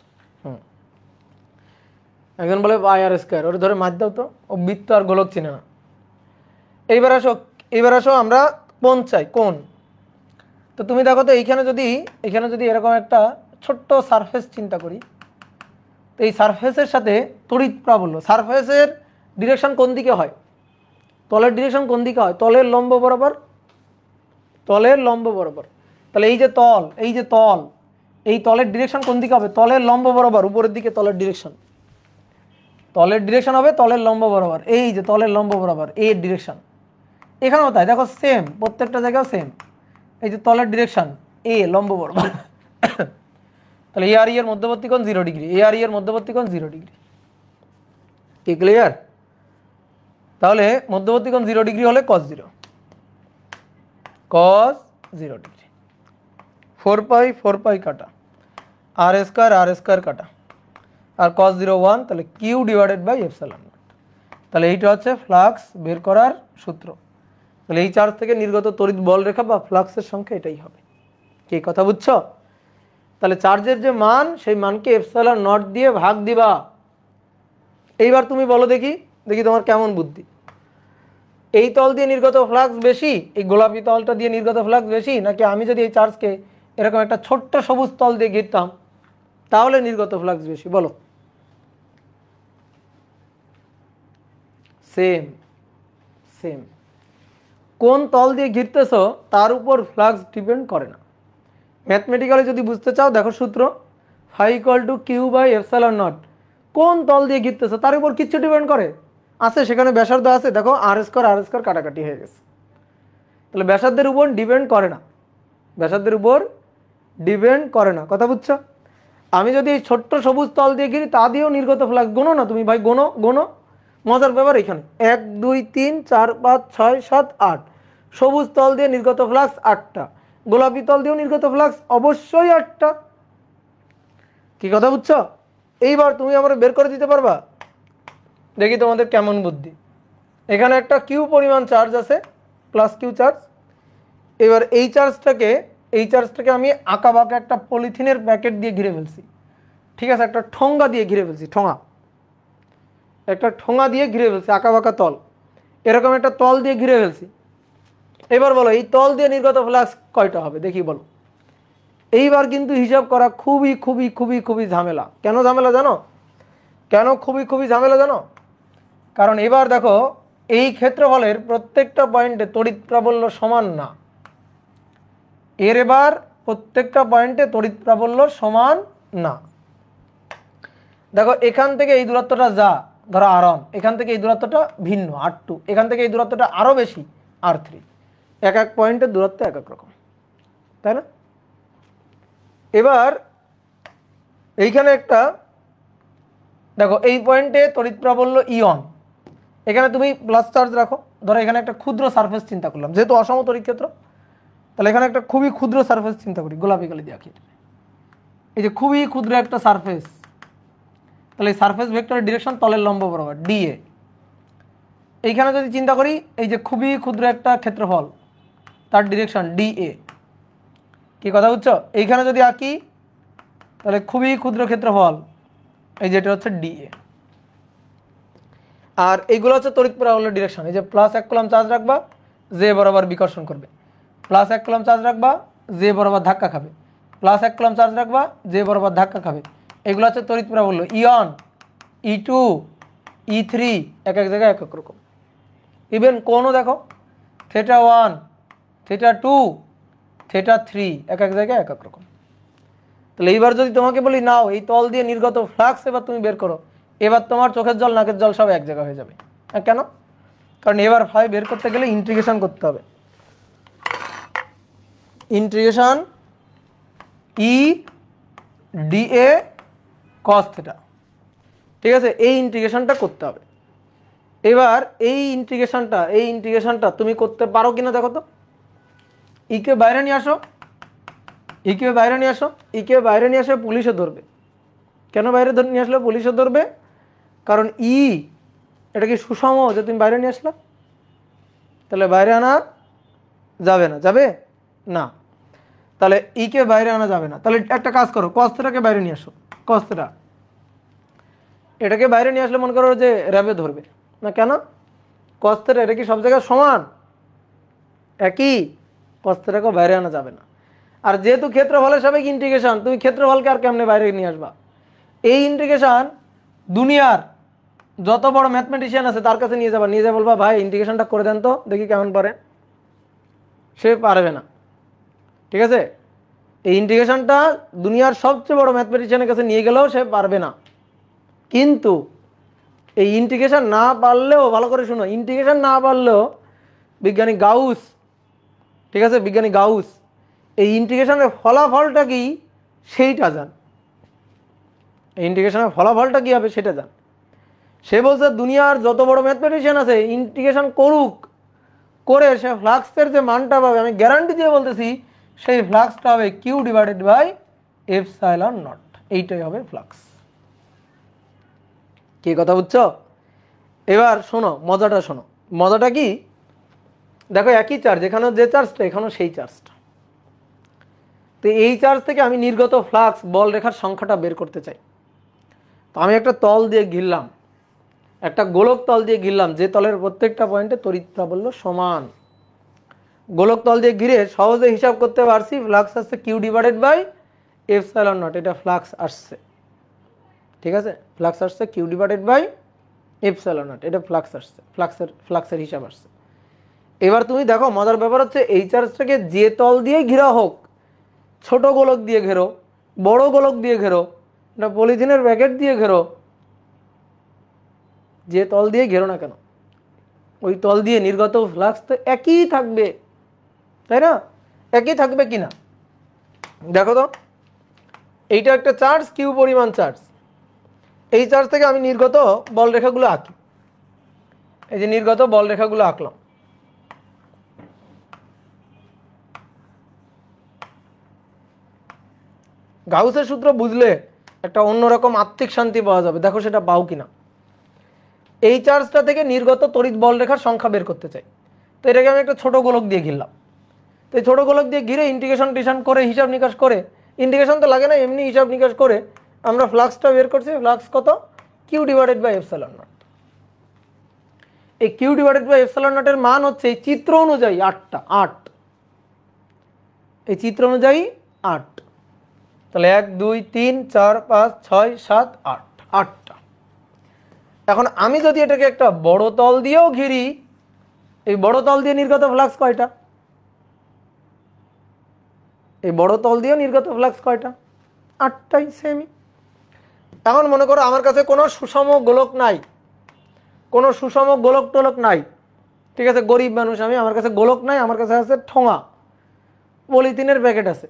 এখন বলে পাই আর স্কয়ার, ওর ধরে মার দাও তো, ও বৃত্ত আর গোলক চিনে না। এইবার আসো আমরা কোণ চাই, কোণ। তো তুমি দেখো তো এখানে যদি এরকম একটা ছোট্ট সারফেস চিন্তা করি, তো এই সারফেসের সাথে তড়িৎ প্রাবল্য, সারফেসের ডিরেকশন কোন দিকে হয়? তলের ডিরেকশন কোন দিকে হয়? তলের লম্ব বরাবর, তলের লম্ব বরাবর। তাহলে এই যে তল, এই তলের ডিরেকশন কোন দিকে হবে? তলের লম্ব বরাবর, উপরের দিকে তলের ডিরেকশন, তলের ডিরেকশন হবে তলের লম্ব বরাবর। এই যে তলের লম্ব বরাবর এর ডিরেকশন, এখানেও তাই, দেখো সেম, প্রত্যেকটা জায়গায় সেম। এই যে তলের ডিরেকশন এ লম্ব বরাবর। তাহলে এ আর ই এর মধ্যবর্তী কোণ 0 ডিগ্রি, এ আর ই এর মধ্যবর্তী কোণ 0 ডিগ্রি। কি ক্লিয়ার? তাহলে মধ্যবর্তী কোণ 0 ডিগ্রি হলে cos 0, cos 0 ডিগ্রি। 4 পাই কাটা, আর স্কয়ার কাটা, আর cos 0 1, তাহলে q divided by epsilon naught. তাহলে এইটা হচ্ছে ফ্লাক্স বের করার সূত্র। তাহলে এই চার্জ থেকে নির্গত তড়িৎ বল রেখা বা ফ্লাক্সের সংখ্যা এটাই হবে। কি কথা বুঝছো? তাহলে চার্জের যে মান, সেই মানকে এপসাইলন নট দিয়ে ভাগ দিবা। এইবার তুমি বলো দেখি তোমার কেমন বুদ্ধি। এই তল দিয়ে নির্গত ফ্লাক্স বেশি, এই গোলাপি তলটা দিয়ে নির্গত ফ্লাক্স বেশি, নাকি আমি যদি এই চার্জকে এরকম একটা ছোট্ট সবুজ তল দিয়ে ঘিরতাম তাহলে নির্গত ফ্লাক্স বেশি? বলো। Same, same. কোন তল দিয়ে ঘিরতেছো তার উপর ফ্লাক্স ডিপেন্ড করে না। ম্যাথমেটিক্যালি যদি বুঝতে চাও, দেখো সূত্র, phi equal to Q by epsilon naught. কোন তল দিয়ে ঘিরতেছো তার উপর কিচ্ছু ডিপেন্ড করে? আছে, সেখানে ব্যাসার্ধ আছে, দেখো আর স্কয়ার কাটাকাটি হয়ে গেছে। তাহলে ব্যাসার্ধের উপর ডিপেন্ড করে না, ব্যাসার্ধের উপর ডিপেন্ড করে না। কথা বুঝছো? আমি যদি এই ছোট্ট সবুজ তল দিয়ে ঘিরি তা দিয়েও নির্গত ফ্লাক্স, গোনো না তুমি ভাই, গোনো। মজার ব্যাপার এখানে 1 2 3 4 5 6 7 8, সবুজ তল দিয়ে নির্গত ফ্লাক্স 8টা, গোলাপি তল দিয়েও নির্গত ফ্লাক্স অবশ্যই 8টা। কি কথা বুঝছো? এইবার তুমি আমরা বের করে দিতে পারবা? দেখি তোমাদের কেমন বুদ্ধি। এখানে একটা কিউ পরিমাণ চার্জ আছে, প্লাস কিউ চার্জ। এবার এই চার্জটাকে আমি আঁকা বাঁকা একটা পলিথিনের প্যাকেট দিয়ে ঘিরে ফেলছি, ঠিক আছে, একটা ঠোঙ্গা দিয়ে ঘিরে ফেলছি, একটা ঠোঙ্গা দিয়ে ঘিরে ফেলছি, আঁকা বাঁকা তল, এরকম একটা তল দিয়ে ঘিরে ফেলছি। এবার বলো এই তল দিয়ে নির্গত ফ্লাক্স কয়টা হবে দেখি বলো। এইবার কিন্তু হিসাব করা খুবই খুবই খুবই খুবই ঝামেলা। কেন ঝামেলা জানো? কেন খুবই খুবই ঝামেলা জানো? কারণ এবার দেখো এই ক্ষেত্রফলের প্রত্যেকটা পয়েন্টে তড়িৎ প্রাবল্য সমান না। এবার প্রত্যেকটা পয়েন্টে তড়িৎ প্রাবল্য সমান না। দেখো এখান থেকে এই দূরত্বটা যা, ধরো R1, এখান থেকে এই দূরত্বটা ভিন্ন R2, এখান থেকে এই দূরত্বটা আরও বেশি R3, এক এক পয়েন্টের দূরত্ব এক এক রকম, তাই না? এবার এইখানে একটা দেখো এই পয়েন্টে তড়িৎ প্রাবল্য ইয়ন, এখানে তুমি প্লাস চার্জ রাখো, ধরো এখানে একটা ক্ষুদ্র সারফেস চিন্তা করলাম, যেহেতু অসম তড়িৎ ক্ষেত্র, তাহলে এখানে একটা খুবই ক্ষুদ্র সারফেস চিন্তা করি, গোলাপি কালি দিয়ে আঁকি, এই যে খুবই ক্ষুদ্র একটা সারফেস, তাহলে এই সারফেস ভেক্টরের ডিরেকশন তলের লম্ব বরাবর ডিএ। এইখানে যদি চিন্তা করি এই যে খুবই ক্ষুদ্র একটা ক্ষেত্রফল, তার ডিরেকশন ডিএ। কি কথা বুঝছো? এইখানে যদি আঁকি তাহলে খুবই ক্ষুদ্র ক্ষেত্রফল, এই যেটা হচ্ছে ডিএ, আর এইগুলো হচ্ছে তড়িৎ প্রাবল্যের ডিরেকশন। এই যে প্লাস 1 কুলম্ব চার্জ রাখবা, জে বরাবর বিকর্ষণ করবে, প্লাস 1 কুলম্ব চার্জ রাখবা, জে বরাবর ধাক্কা খাবে, প্লাস 1 কুলম্ব চার্জ রাখবা, জে বরাবর ধাক্কা খাবে। এগুলো হচ্ছে তড়িৎ প্রাবল্য ইয়ন, E2, E3 এক এক জায়গায় এক এক রকম। ইভেন কোনও দেখো θ1, θ2, θ3 এক এক জায়গায় এক এক রকম। তাহলে এইবার যদি তোমাকে বলি নাও এই তল দিয়ে নির্গত ফ্লাক্স এবার তুমি বের করো, এবার তোমার চোখের জল নাকের জল সব এক জায়গা হয়ে যাবে। কেন? কারণ এবার ফাই বের করতে গেলে ইন্টিগ্রেশন করতে হবে, ইন্টিগ্রেশন ই ডিএ কস থিটা, ঠিক আছে, এই ইন্টিগ্রেশনটা করতে হবে। এবার এই ইন্টিগ্রেশনটা তুমি করতে পারো কিনা দেখো তো। ইকে বাইরে নিয়ে আসো, ইকে বাইরে নিয়ে আসো, ইকে বাইরে নিয়ে আসলে পুলিশে ধরবে। কেন বাইরে নিয়ে আসলে পুলিশে ধরবে? কারণ এটা কি সুষম যে তুমি বাইরে নিয়ে আসলা? তাহলে বাইরে আনা যাবে না, যাবে না, তাহলে ইকে বাইরে আনা যাবে না। তাহলে একটা কাজ করো, কস থিটাকে বাইরে নিয়ে আসো, কস থিটা এটাকে বাইরে নিয়ে আসলে মনে করো যে র্যাবে ধরবে না। কেন? কস থিটা এটা কি সব জায়গায় সমান একই, কস থিটাকে বাইরে আনা যাবে না। আর যেহেতু ক্ষেত্রফলের সাপেক্ষে ইন্টিগ্রেশন, তুমি ক্ষেত্রফলকে আর কেমনে বাইরে নিয়ে আসবা? এই ইন্টিগ্রেশন দুনিয়ার যত বড় ম্যাথমেটিশিয়ান আছে তার কাছে নিয়ে যাবা, নিয়ে যা বলবা ভাই ইন্টিগ্রেশনটা করে দেন তো দেখি কেমন পারে, সে পারবে না, ঠিক আছে। এই ইন্টিগ্রেশনটা দুনিয়ার সবচেয়ে বড় ম্যাথমেটিশিয়ানের কাছে নিয়ে গেলেও সে পারবে না। কিন্তু এই ইন্টিগ্রেশন না পারলেও, ভালো করে শুনো, ইন্টিগ্রেশন না পারলেও বিজ্ঞানী গাউস, ঠিক আছে, বিজ্ঞানী গাউস এই ইন্টিগ্রেশনের ফলাফলটা কি সেইটা জান, এই ইন্টিগ্রেশনের ফলাফলটা কি হবে সেটা জান। সে বলছে দুনিয়ার যত বড় ম্যাথমেটিশিয়ান আছে ইন্টিগ্রেশন করুক, করে সে ফ্লাক্সের যে মানটা পাবে, আমি গ্যারান্টি দিয়ে বলতেছি সেই ফ্লাক্সটা হবে q divided by epsilon naught, এইটাই হবে ফ্লাক্স। কি কথা বুঝছো? এবার শোনো মজাটা, শোনো মজাটা কি, দেখো একই চার্জ, এখানেও যে চার্জটা এখানেও সেই চার্জটা, তো এই চার্জ থেকে আমি নির্গত ফ্লাক্স বল রেখার সংখ্যাটা বের করতে চাই। তো আমি একটা তল দিয়ে ঘিরলাম, একটা গোলক তল দিয়ে ঘিরলাম, যে তলের প্রত্যেকটা পয়েন্টে তড়িৎ প্রাবল্য সমান। গোলক তল দিয়ে ঘিরে সহজে হিসাব করতে পারছি ফ্লাক্স আসছে q divided by epsilon naught, এটা ফ্লাক্স আসছে, ঠিক আছে, ফ্লাক্স আসছে q divided by epsilon naught, এটা ফ্লাক্স আসছে, ফ্লাক্সের হিসাব আসছে। এবার তুমি দেখো মজার ব্যাপার হচ্ছে এই চার্জটাকে যে তল দিয়ে ঘেরা হোক, ছোট গোলক দিয়ে ঘেরো, বড় গোলক দিয়ে ঘেরো, এটা পলিথিনের প্যাকেট দিয়ে ঘেরো, যে তল দিয়ে ঘেরো না কেন ওই তল দিয়ে নির্গত ফ্লাক্স তো একই থাকবে, তাই না? একই থাকবে কিনা দেখো তো। এইটা একটা চার্জ কিউ পরিমাণ চার্জ, এই চার্জ থেকে আমি নির্গত বল রেখাগুলো আঁকি, এই যে নির্গত বল রেখাগুলো আঁকলাম। গাউসের সূত্র বুঝলে একটা অন্যরকম আত্মিক শান্তি পাওয়া যাবে, দেখো সেটা পাও কিনা। এই চার্জটা থেকে নির্গত তড়িৎ বল রেখার সংখ্যা বের করতে চাই, তো এটাকে আমি একটা ছোট গোলক দিয়ে ঘিরলাম, তো এই ছোটো গোলক দিয়ে ঘিরে ইন্টিগ্রেশন টিশন করে হিসাব নিকাশ করে, ইন্টিগ্রেশন তো লাগে না, এমনি হিসাব নিকাশ করে আমরা ফ্লাক্সটা বের করছি। ফ্লাক্স কত? Q divided by epsilon naught. এই কিউ ডিভাইডেড বাই এপসাইলন নটের মান হচ্ছে এই চিত্র অনুযায়ী 8, এই চিত্র অনুযায়ী 8। তাহলে 1 2 3 4 5 6 7 8, 8টা। এখন আমি যদি এটাকে একটা বড় তল দিয়েও ঘিরি, এই বড় তল দিয়ে নির্গত ফ্লাক্স কয়টা? এই বড় তল দিয়েও নির্গত ফ্লাক্স কয়টা? 8টাই, সেমই। এখন মনে করো আমার কাছে কোনো সুষম গোলক নাই, কোনো সুষম গোলক টোলক নাই, ঠিক আছে, গরিব মানুষ আমি, আমার কাছে গোলক নাই, আমার কাছে আছে ঠোঙা, পলিথিনের প্যাকেট আছে।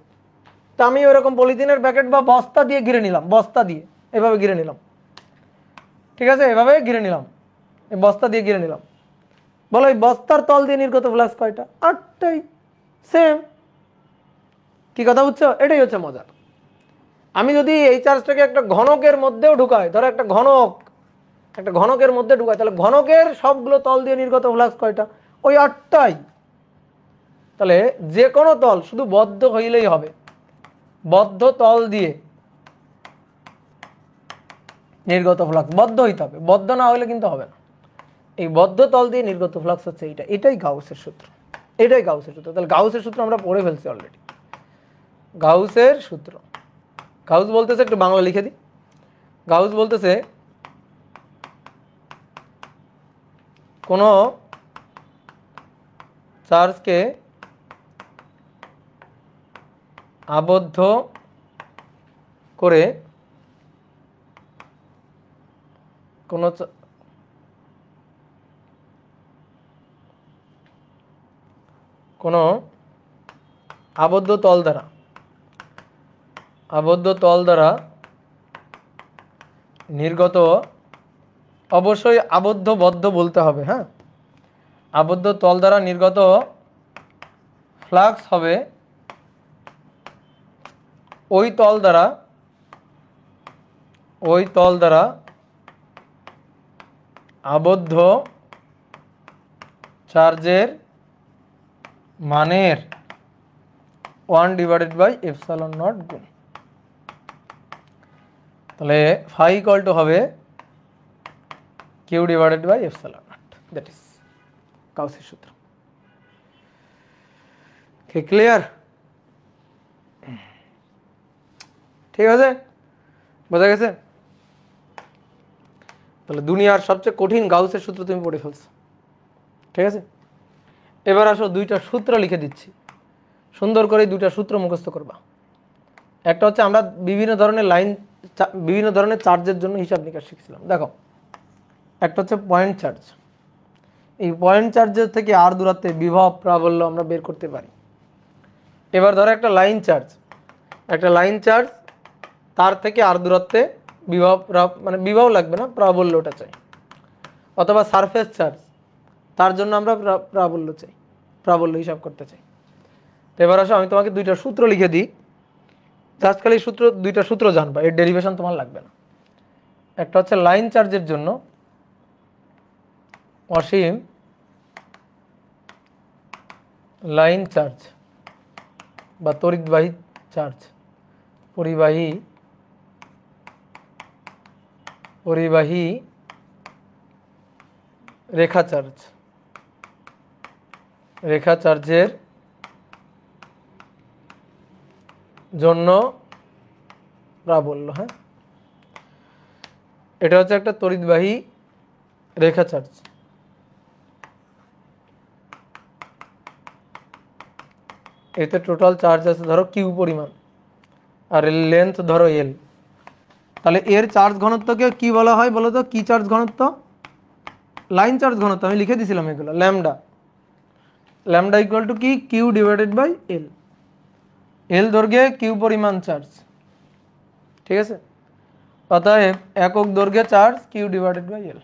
তা আমি ওরকম পলিথিনের প্যাকেট বা বস্তা দিয়ে ঘিরে নিলাম, বস্তা দিয়ে এভাবে ঘিরে নিলাম, ঠিক আছে, এভাবে ঘিরে নিলাম, এই বস্তা দিয়ে ঘিরে নিলাম। বলো এই বস্তার তল দিয়ে নির্গত ফ্লাক্স কয়টা? 8টাই, সেম। কি কথা বুঝছো? এটাই হচ্ছে মজা। আমি যদি এই চার্জটাকে একটা ঘনকের মধ্যেও ঢুকাই, ধরো একটা ঘনকের মধ্যে ঢুকাই, তাহলে ঘনকের সবগুলো তল দিয়ে নির্গত ফ্লাক্স কয়টা? ওই 8টাই। তাহলে যে কোনো তল শুধু বদ্ধ হইলেই হবে, বদ্ধ তল দিয়ে নির্গত ফ্লাক্স বদ্ধ হইতে হবে, বদ্ধ না হলে কিন্তু হবে না। এই বদ্ধ তল দিয়ে নির্গত ফ্লাক্স হচ্ছে এইটা, এটাই গাউসের সূত্র, এটাই গাউসের সূত্র। তাহলে গাউসের সূত্র আমরা পড়ে ফেলছি অলরেডি। গাউসের সূত্র, গাউস বলতেছে, একটু বাংলা লিখে দিই। গাউস বলতেছে কোনো চার্জকে আবদ্ধ করে কোনো আবদ্ধ তল দ্বারা নির্গত, অবশ্যই আবদ্ধ বদ্ধ বলতে হবে, হ্যাঁ, আবদ্ধ তল দ্বারা নির্গত ফ্লাক্স হবে ওই তল দ্বারা আবদ্ধ চার্জের মানের 1/ε0 গুণ। তাহলে ফাই ইকুয়াল টু হবে Q/ε0, দ্যাট ইজ গাউসের সূত্র। ক্লিয়ার? ঠিক আছে, বোঝা গেছে? তাহলে দুনিয়ার সবচেয়ে কঠিন গাউসের সূত্র তুমি পড়ে ফেলছো, ঠিক আছে। এবার আসো দুইটা সূত্র লিখে দিচ্ছি, সুন্দর করে দুইটা সূত্র মুখস্থ করবা। একটা হচ্ছে আমরা বিভিন্ন ধরনের চার্জের জন্য হিসাব নিকাশ শিখছিলাম। দেখো, একটা হচ্ছে পয়েন্ট চার্জ। এই পয়েন্ট চার্জের থেকে আর দূরত্বে বিভব প্রাবল্য আমরা বের করতে পারি। এবার ধরো একটা লাইন চার্জ, তার থেকে আর দূরত্বে বিভব, মানে বিভব লাগবে না, প্রাবল্যটা চাই। অথবা সারফেস চার্জ, তার জন্য আমরা প্রাবল্য হিসাব করতে চাই। তো এবার আসো আমি তোমাকে দুইটা সূত্র লিখে দিই, জাস্ট খালি দুইটা সূত্র জানবা, এর ডেরিভেশন তোমার লাগবে না। একটা হচ্ছে লাইন চার্জের জন্য অসীম লাইন চার্জ বা তড়িৎবাহী চার্জ, পরিবাহী রেখা চার্জের জন্য প্রাবল্য, হ্যাঁ, এটা হচ্ছে একটা তড়িৎবাহী রেখা চার্জ। এতে টোটাল চার্জ আছে ধরো কিউ পরিমাণ, আর লেন্থ ধরো এল। তাহলে এর চার্জ ঘনত্বকে কি বলা হয় বলো তো? কি চার্জ ঘনত্ব? লাইন চার্জ ঘনত্ব। আমি লিখে দিয়েছিলাম এগুলো, ল্যামডা ইকুয়াল টু কি? Q/L। এল দৈর্ঘ্যে কিউ পরিমাণ চার্জ, ঠিক আছে। অতএব একক দৈর্ঘ্যে চার্জ Q/L,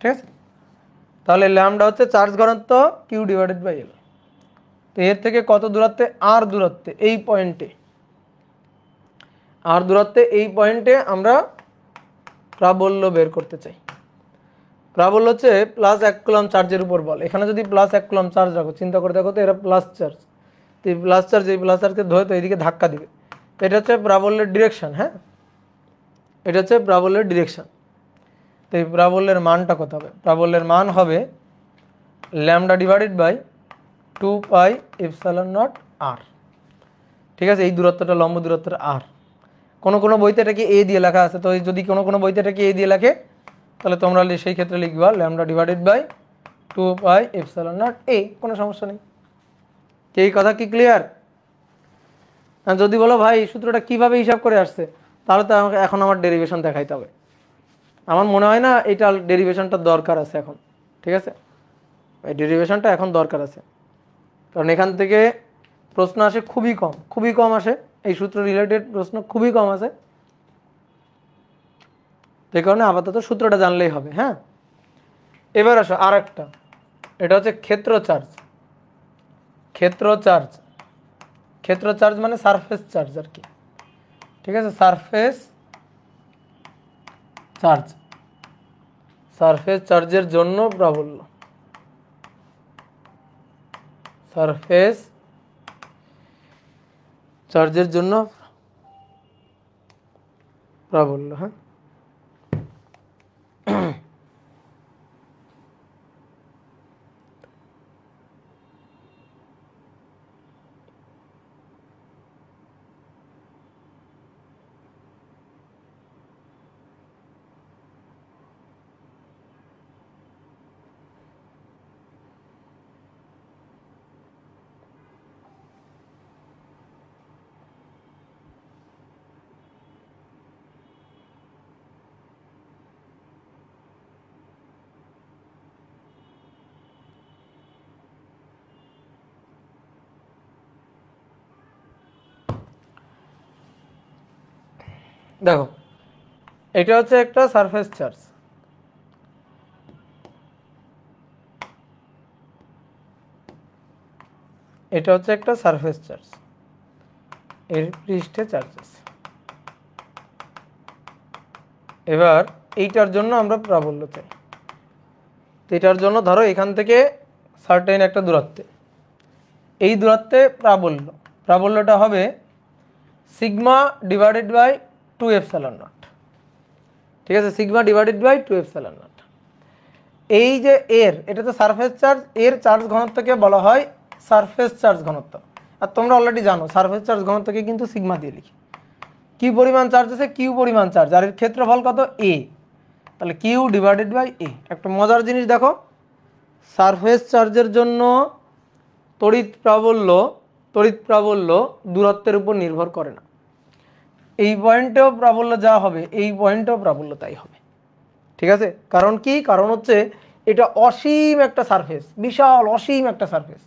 ঠিক আছে। তাহলে ল্যামডা হচ্ছে চার্জ ঘনত্ব Q/L। তো এর থেকে কত দূরত্বে? আর দূরত্বে, এই পয়েন্টে আমরা প্রাবল্য বের করতে চাই। প্রাবল্য হচ্ছে +1 কুলম্ব চার্জের উপর বল। এখানে যদি +1 কুলম্ব চার্জ রাখো, চিন্তা করে দেখো তো, এরা প্লাস চার্জ, তো এই প্লাস চার্জকে ধরে তো এইদিকে ধাক্কা দিবে। তো এটা হচ্ছে প্রাবল্যের ডিরেকশন। হ্যাঁ, এটা হচ্ছে প্রাবল্যের ডিরেকশন। তো এই প্রাবল্যের মানটা কত হবে? প্রাবল্যের মান হবে lambda divided by 2 pi epsilon naught R. ঠিক আছে, এই দূরত্বটা লম্ব দূরত্বটা আর। কোনো বইতে এটাকে এ দিয়ে লেখা আছে, তো যদি কোনো বইতে এটাকে এ দিয়ে লেখে তাহলে তোমরা সেই ক্ষেত্রে লিখবা lambda divided by 2 pi epsilon naught a, কোনো সমস্যা নেই। এই কথা কি ক্লিয়ার? যদি বলো ভাই এই সূত্রটা কীভাবে হিসাব করে আসছে, তাহলে তো আমাকে এখন আমার ডেরিভেশন দেখাইতে হবে। আমার মনে হয় না এটা ডেরিভেশনটা দরকার আছে এখন। ঠিক আছে, এই ডেরিভেশনটা এখন দরকার আছে, কারণ এখান থেকে প্রশ্ন আসে খুবই কম আসে, এই সূত্র রিলেটেড প্রশ্ন খুবই কম আসে। এই কারণে আপাতত সূত্রটা জানলেই হবে। হ্যাঁ, এবার আসো আর একটা, এটা হচ্ছে ক্ষেত্র চার্জ মানে সারফেস চার্জ আর কি। ঠিক আছে, সারফেস চার্জের জন্য প্রাবল্য, সারফেস চার্জের জন্য প্রাবল্য। হ্যাঁ, দেখো এটা হচ্ছে একটা সারফেস চার্জ, এটা হচ্ছে একটা সারফেস চার্জ, এর পৃষ্ঠে চার্জ আছে। এবার এইটার জন্য আমরা প্রাবল্য চাই। তো এটার জন্য ধরো এখান থেকে সার্টেন একটা দূরত্বে, এই দূরত্বে প্রাবল্যটা হবে sigma divided by 2 epsilon naught. ঠিক আছে, sigma divided by 2 epsilon naught. এই যে এটা তো সারফেস চার্জ, এর চার্জ ঘনত্বকে বলা হয় সারফেস চার্জ ঘনত্ব। আর তোমরা অলরেডি জানো সারফেস চার্জ ঘনত্বকে কিন্তু সিগমা দিয়ে লিখি। কি পরিমাণ চার্জ আছে? কিউ পরিমাণ চার্জ, আর এর ক্ষেত্রফল কত? এ। তাহলে কিউ ডিভাইডেড বাই এ। একটা মজার জিনিস দেখো, সারফেস চার্জের জন্য তড়িৎ প্রাবল্য দূরত্বের উপর নির্ভর করে না। এই পয়েন্টেও প্রাবল্য যা হবে, এই পয়েন্টেও প্রাবল্য তাই হবে। ঠিক আছে, কারণ কি? কারণ হচ্ছে এটা অসীম একটা সারফেস, বিশাল অসীম একটা সারফেস।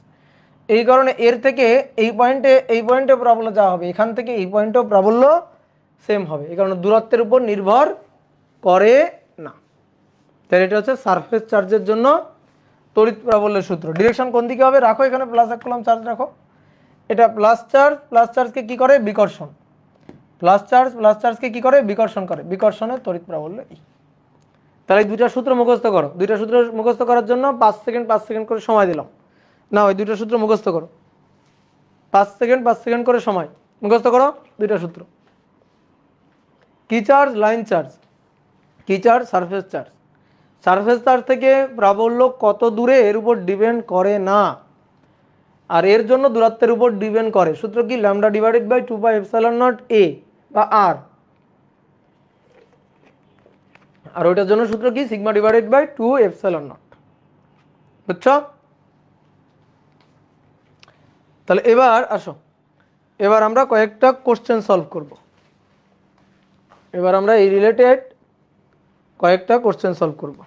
এই কারণে এর থেকে এই পয়েন্টে প্রাবল্য যা হবে, এখান থেকে এই পয়েন্টেও প্রাবল্য সেম হবে। এই কারণে দূরত্বের উপর নির্ভর করে না। তাহলে এটা হচ্ছে সারফেস চার্জের জন্য তড়িৎ প্রাবল্যের সূত্র। ডিরেকশন কোন দিকে হবে? রাখো এখানে প্লাস 1 কুলম্ব চার্জ রাখো। এটা প্লাস চার্জকে কি করে? বিকর্ষণ। প্লাস চার্জকে কি করে? বিকর্ষণ করে। বিকর্ষণের তড়িৎ প্রাবল্য এই। তাহলে এই দুইটা সূত্র মুখস্থ করো। দুইটা সূত্র মুখস্থ করার জন্য 5 সেকেন্ড করে সময় দিলাম। না, ওই দুইটা সূত্র মুখস্থ করো। 5 সেকেন্ড করে সময় মুখস্থ করো দুইটা সূত্র। কি চার্জ? Line charge. কি charge? Surface charge. Surface charge থেকে প্রাবল্য কত দূরে এর উপর ডিপেন্ড করে না, আর এর জন্য দূরত্বের উপর ডিপেন্ড করে। সূত্র কি? Lambda divided by 2 pi epsilon naught a বা আর। আর ওইটার জন্য সূত্র কি? Sigma divided by 2 epsilon naught. বুঝছো? তাহলে এবার আসো, এবার আমরা কয়েকটা কোশ্চেন সলভ করব। এবার আমরা এই রিলেটেড কয়েকটা কোশ্চেন সলভ করব।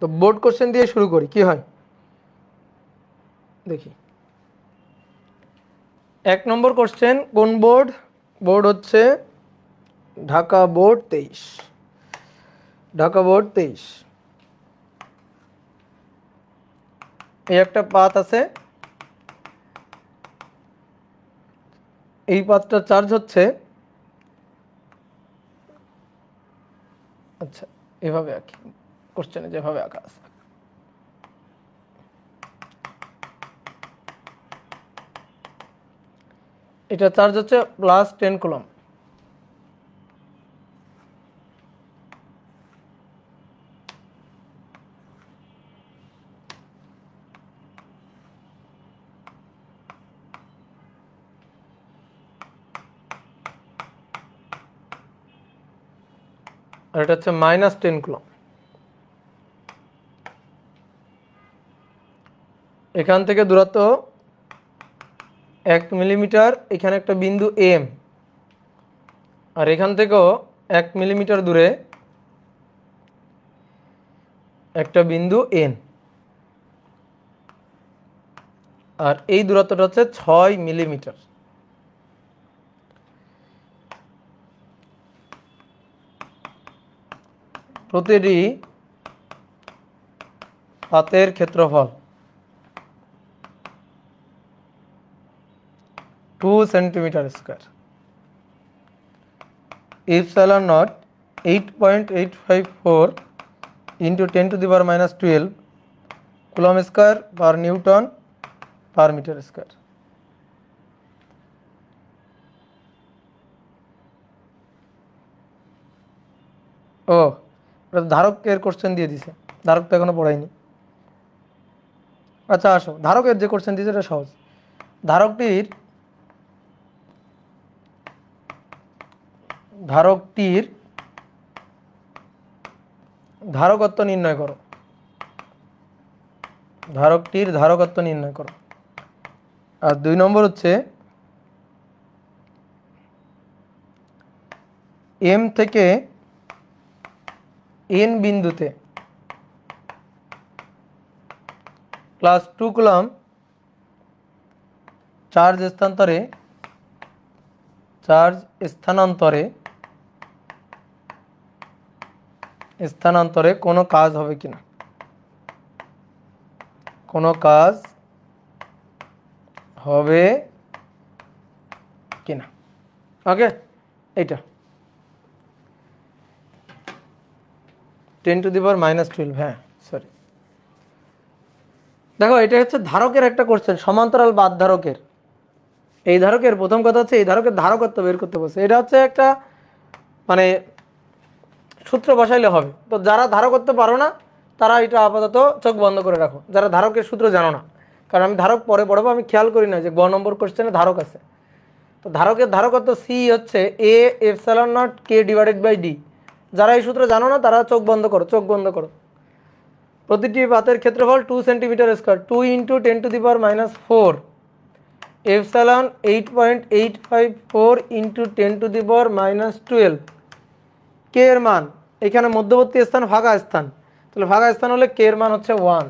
তো বোর্ড কোশ্চেন দিয়ে শুরু করি, কি হয় দেখি। 1 নম্বর কোশ্চেন কোন বোর্ড? বোর্ড হচ্ছে ঢাকা বোর্ড 23। ঢাকা বোর্ড 23। এই একটা পাত আছে, এই পাতটার চার্জ হচ্ছে এভাবে আঁকি, কোশ্চেনে যেভাবে আঁকা আছে। এটা চার্জ হচ্ছে +10 কুলম্ব। আর এটা হচ্ছে -10 কুলম্ব। এখান থেকে দূরত্ব 1 মিলিমিটার, এখানে একটা বিন্দু এম, আর এখান থেকেও 1 মিলিমিটার দূরে একটা বিন্দু এন, আর এই দূরত্বটা হচ্ছে 6 মিলিমিটার। প্রতিটি পাতের ক্ষেত্রফল 2 centimetre square. Epsilon naught 8.854 into 10⁻⁻12 coulomb square per newton per metre square. ও, ধারকের কোশ্চেন দিয়ে দিছে, ধারক তো এখনো পড়াইনি। আচ্ছা আসো, ধারকের যে কোশ্চেন দিয়েছে এটা সহজ। ধারকটির ধারকত্ব নির্ণয় করো। ধারকটির ধারকত্ব নির্ণয় করো। আর 2 নম্বর হচ্ছে এম থেকে এন বিন্দুতে +2 কুলম্ব চার্জ স্থানান্তরে কোনো কাজ হবে কিনা, কোনো কাজ হবে কিনা। ওকে, এইটা 10⁻⁻12। হ্যাঁ সরি, দেখো এটা হচ্ছে ধারকের একটা কোশ্চেন, সমান্তরাল বাদ ধারকের। এই ধারকের প্রথম কথা হচ্ছে এই ধারকের ধারকত্ব বের করতে বলছে। এটা হচ্ছে একটা মানে সূত্র বসাইলে হবে। তো যারা ধারকত্ব পারো না তারা এটা আপাতত চোখ বন্ধ করে রাখো, যারা ধারকের সূত্র জানো না। কারণ আমি ধারক পরে পড়াবো, আমি খেয়াল করি না যে গ নম্বর কোশ্চেনে ধারক আছে। তো ধারকের ধারকত্ব সি হচ্ছে এ এপসিলন নট k/d। যারা এই সূত্র জানো না তারা চোখ বন্ধ করো। প্রতিটি পাতের ক্ষেত্রফল 2 centimetre square, 2 into 10⁻⁻4 epsilon 8.854 into 10⁻⁻12। কে এর মান, এখানে মধ্যবর্তী স্থান ফাঁকা স্থান, তাহলে ফাঁকা স্থান হলে কে এর মান হচ্ছে 1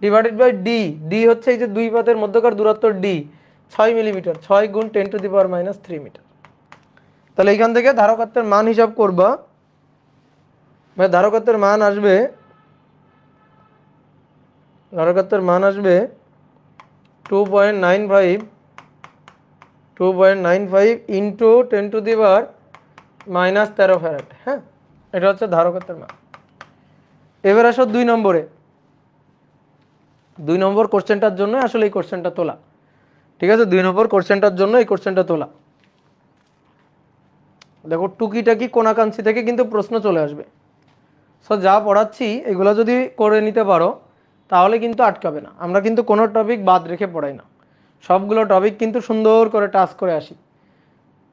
ডিভাইডেড বাই ডি। ডি হচ্ছে এই যে দুই পাতের মধ্যকার দূরত্ব ডি, 6 মিলিমিটার, 6 গুণ 10⁻³ মিটার। তাহলে এইখান থেকে ধারকত্বের মান হিসাব করবা। ধারকত্বের মান আসবে 2.95 ইন্টু 10⁻⁻13 ফ্যারাড। হ্যাঁ, এটা হচ্ছে ধারকত্বের মান। এবার আসো 2 নম্বরে। 2 নম্বর কোশ্চেনটার জন্য আসলে এই কোশ্চেনটা তোলা, ঠিক আছে? 2 নম্বর কোশ্চেনটার জন্য এই কোশ্চেনটা তোলা। দেখো টুকিটাকি কোনাকাঞ্চি থেকে কিন্তু প্রশ্ন চলে আসবে। সো যা পড়াচ্ছি এগুলো যদি করে নিতে পারো তাহলে কিন্তু আটকাবে না। আমরা কিন্তু কোনো টপিক বাদ রেখে পড়াই না, সবগুলো টপিক কিন্তু সুন্দর করে টাচ করে আসি।